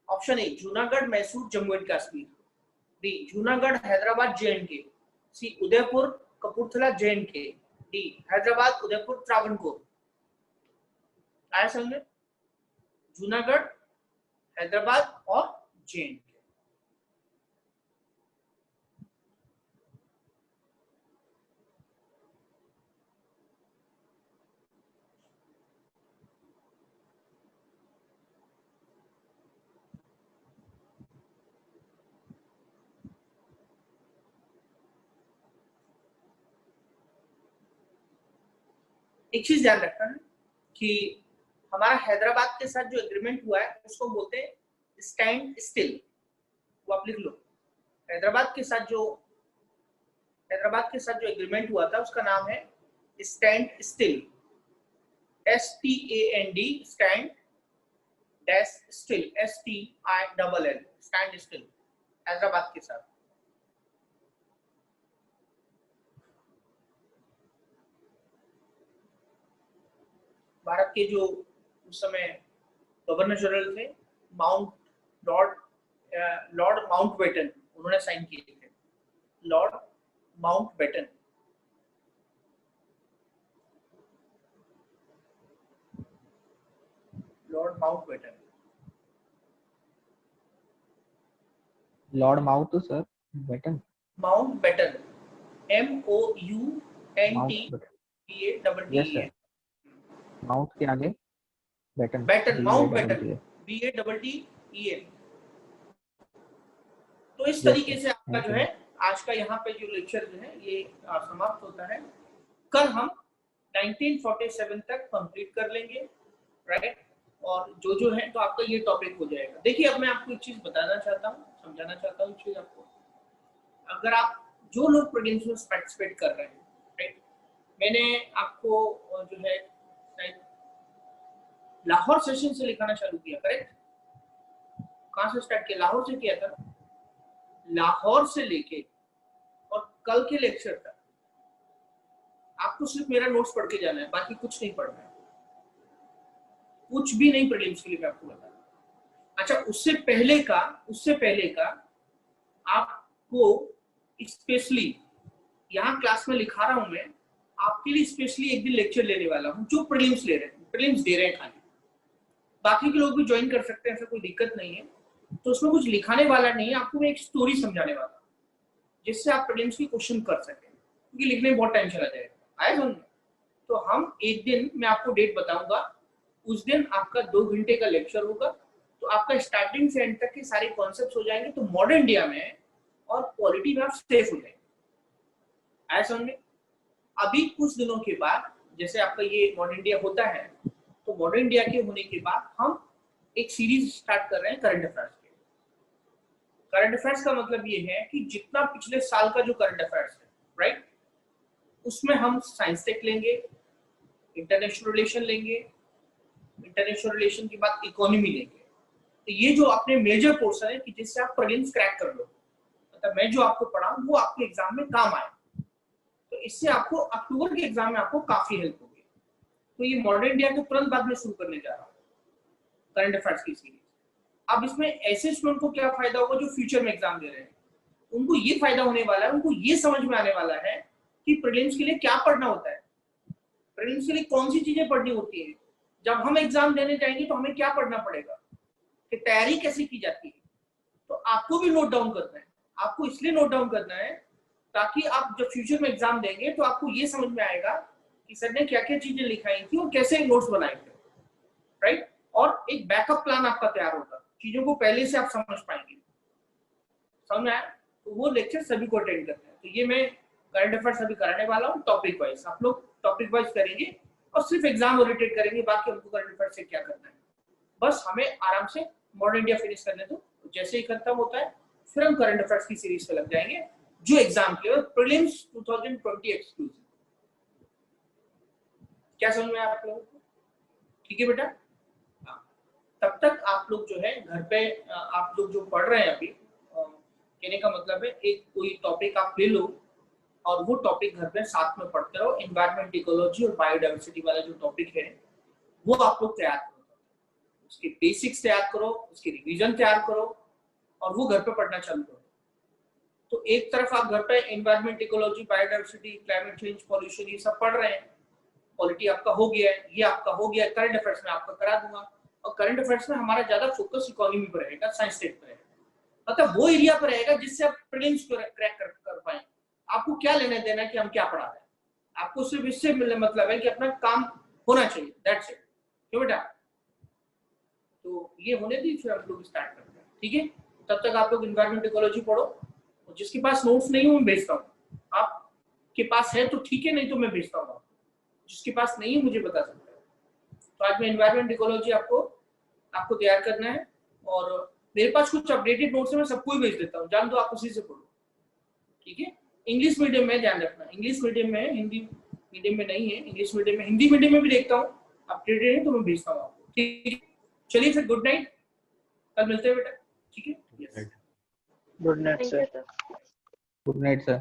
Option A Junagadh, Mysore, Jammu and Kashmir, B Junagadh, Hyderabad, J&K, C Udaipur, Kapurthala, J&K, D Hyderabad, Udaipur, Travancore. आया समझ में? जूनागढ़, हैदराबाद और जे&के। एक चीज ध्यान रखना है कि हमारा हैदराबाद के साथ जो एग्रीमेंट हुआ है उसको बोलते हैं स्टैंड स्टिल। वो आप लिख लो। हैदराबाद के साथ जो एग्रीमेंट हुआ था उसका नाम है stand still, STAND, stand dash still, STILL, stand still Hyderabad के साथ। भारत के जो उस समय गवर्नर जनरल थे लॉर्ड माउंटबेटन, उन्होंने साइन किए थे। Lord Mountbatten. Lord Mountbatten. Lord mouth sir batten, Mountbatten, yes sir, MOUNTBATTEN। Mouth के आगे batten, batten, Mountbatten, BATTEN। BATTEN। तो इस तरीके से आपका जो है आज का यहाँ पे जो लेक्चर जो है ये समाप्त होता है। कल हम 1947 तक कंप्लीट कर लेंगे, राइट। और जो है तो आपका ये टॉपिक हो जाएगा। देखिए अब मैं आपको एक चीज बताना चाहता हूँ, समझाना चाहता हूँ चीज आपको। अगर आप जो लोग प्रीलिम्स में पार्टिसिपेट कर रहे हैं, राइट, मैंने आपको जो है लाहौर सेशन से लिखाना चालू किया, करेक्ट। कहाँ से स्टार्ट किया? लाहौर से किया था। लाहौर से लेके और कल के लेक्चर तक आपको सिर्फ मेरा नोट्स पढ़ के जाना है, बाकी कुछ नहीं पढ़ना है, कुछ भी नहीं प्रीलिम्स के लिए मैं आपको बता रहा हूं। अच्छा, उससे पहले का आपको स्पेशली यहाँ क्लास में लिखा रहा हूं मैं, आपके लिए स्पेशली एक दिन लेक्चर लेने वाला हूं जो प्रीलिम्स ले रहे हैं, प्रीलिम्स दे रहे हैं खाली। बाकी के लोग भी ज्वाइन कर सकते हैं, ऐसा कोई दिक्कत नहीं है। तो उसमें कुछ लिखाने वाला नहीं है, आपको मैं एक स्टोरी समझाने वाला हूं जिससे आप प्रीलिम्स की क्वेश्चन कर सकें, क्योंकि लिखने में बहुत टाइम चला जाएगा। आया समझ में? तो हम एक दिन, मैं आपको डेट बताऊंगा, उस दिन आपका 2 घंटे का लेक्चर होगा। तो आपका स्टार्टिंग से एंड तक के सारे कॉन्सेप्ट्स हो जाएंगे। तो मॉडर्न इंडिया में और पॉलिटी में आप सेफ हो जाएंगे। आया समझ में? अभी कुछ दिनों के बाद जैसे आपका ये मॉडर्न इंडिया होता है, तो मॉडर्न इंडिया के होने के बाद हम एक सीरीज स्टार्ट कर रहे हैं करंट अफेयर्स के। करंट अफेयर्स का मतलब ये है कि जितना पिछले साल का जो करंट अफेयर्स है, राइट, उसमें हम साइंस टेक लेंगे, इंटरनेशनल रिलेशन लेंगे, इंटरनेशनल रिलेशन के बाद इकोनॉमी लेंगे। तो ये जो अपने मेजर पोर्शन है कि जिससे आप प्रीलिम्स क्रैक कर लो, मतलब मैं जो आपको पढ़ाऊं वो आपके एग्जाम में काम आए। तो इससे आपको अक्टूबर के एग्जाम में आपको काफी हेल्प होगी। तो ये मॉडर्न इंडिया के तुरंत बाद में शुरू करने जा रहा हूँ करंट अफेयर्स की सीरीज। अब इसमें ऐसे स्टूडेंट को क्या फायदा होगा जो फ्यूचर में एग्जाम दे रहे हैं, उनको ये फायदा होने वाला है, उनको ये समझ में आने वाला है कि प्रीलिम्स के लिए क्या पढ़ना होता है, प्रीलिम्स के लिए कौन सी चीजें पढ़नी होती है, जब हम एग्जाम देने जाएंगे तो हमें क्या पढ़ना पड़ेगा, कि तैयारी कैसे की जाती है। तो आपको भी नोट डाउन करना है। आपको इसलिए नोट डाउन करना है ताकि आप जब फ्यूचर में एग्जाम देंगे तो आपको ये समझ में आएगा कि सर ने क्या क्या चीजें लिखाई थी और कैसे नोट्स बनाए थे, राइट। और एक बैकअप प्लान आपका तैयार होगा, चीजों को पहले से आप समझ पाएंगे। समझ में आया? तो वो लेक्चर सभी को अटेंड करते हैं। तो ये मैं करंट अफेयर्स अभी कराने वाला हूँ टॉपिक वाइज, आप लोग टॉपिक वाइज करेंगे और सिर्फ एग्जाम ओरिएंटेड करेंगे, बाकी हमको करंट अफेयर्स से क्या करना है, बस हमें आराम से मॉडर्न इंडिया फिनिश करने दो। जैसे ही खत्म होता है फिर हम करंट अफेयर्स की सीरीज पे लग जाएंगे, जो एग्जाम के लिए प्रीलिम्स 2020 एक्सक्लूसिव। क्या समझ में आया आप लोगों को? ठीक है बेटा। हाँ, तब तक आप लोग जो है घर पे आप लोग जो पढ़ रहे हैं अभी, कहने का मतलब है एक कोई टॉपिक आप ले लो और वो टॉपिक घर पे साथ में पढ़ते रहो। एनवायरमेंट, इकोलॉजी और बायोडाइवर्सिटी वाला जो टॉपिक है वो आप लोग तैयार करो, उसके बेसिक्स तैयार करो, उसकी रिवीजन तैयार करो और वो घर पे पढ़ना चालू करो। तो एक तरफ आप घर पे environment, ecology, biodiversity, climate change, pollution ये सब पढ़ रहे हैं, पॉलिटी आपका हो गया है, ये आपका हो गया है, करंट अफेयर्स में आपका करा दूंगा। और करंट अफेयर्स में हमारा ज्यादा फोकस इकोनॉमी पर रहेगा, साइंस टेक पर रहेगा, मतलब वो एरिया पर रहेगा जिससे आप प्रीलिम्स को क्रैक कर पाए। आपको क्या लेना देना है कि हम क्या पढ़ा रहे हैं, आपको सिर्फ इससे मतलब है कि अपना काम होना चाहिए, दैट्स इट। क्यों बेटा? तो ये होने दी, फिर हम लोग स्टार्ट करते हैं, ठीक है। तब तक आप लोग एनवायरमेंट, इकोलॉजी पढ़ो, और जिसके पास नोट्स नहीं हो मैं भेजता हूँ, आपके पास है तो ठीक है, नहीं तो मैं भेजता हूँ। जिसके पास नहीं है मुझे बता सकता है। तो आज मैं एनवायरमेंट, इकोलॉजी आपको तैयार करना है, और मेरे पास कुछ अपडेटेड नोट्स है, मैं सबको ही भेज देता हूँ, जान दो आप उसी से पढ़ो, ठीक है। इंग्लिश मीडियम में ध्यान रखना, इंग्लिश मीडियम में, हिंदी मीडियम में नहीं है, इंग्लिश मीडियम में, हिंदी मीडियम में भी देखता हूँ अपडेटेड है तो मैं भेजता हूँ आपको, ठीक है। चलिए फिर गुड नाइट, कल मिलते हैं बेटा, ठीक है। Good night Thank you, sir. sir. Good night sir.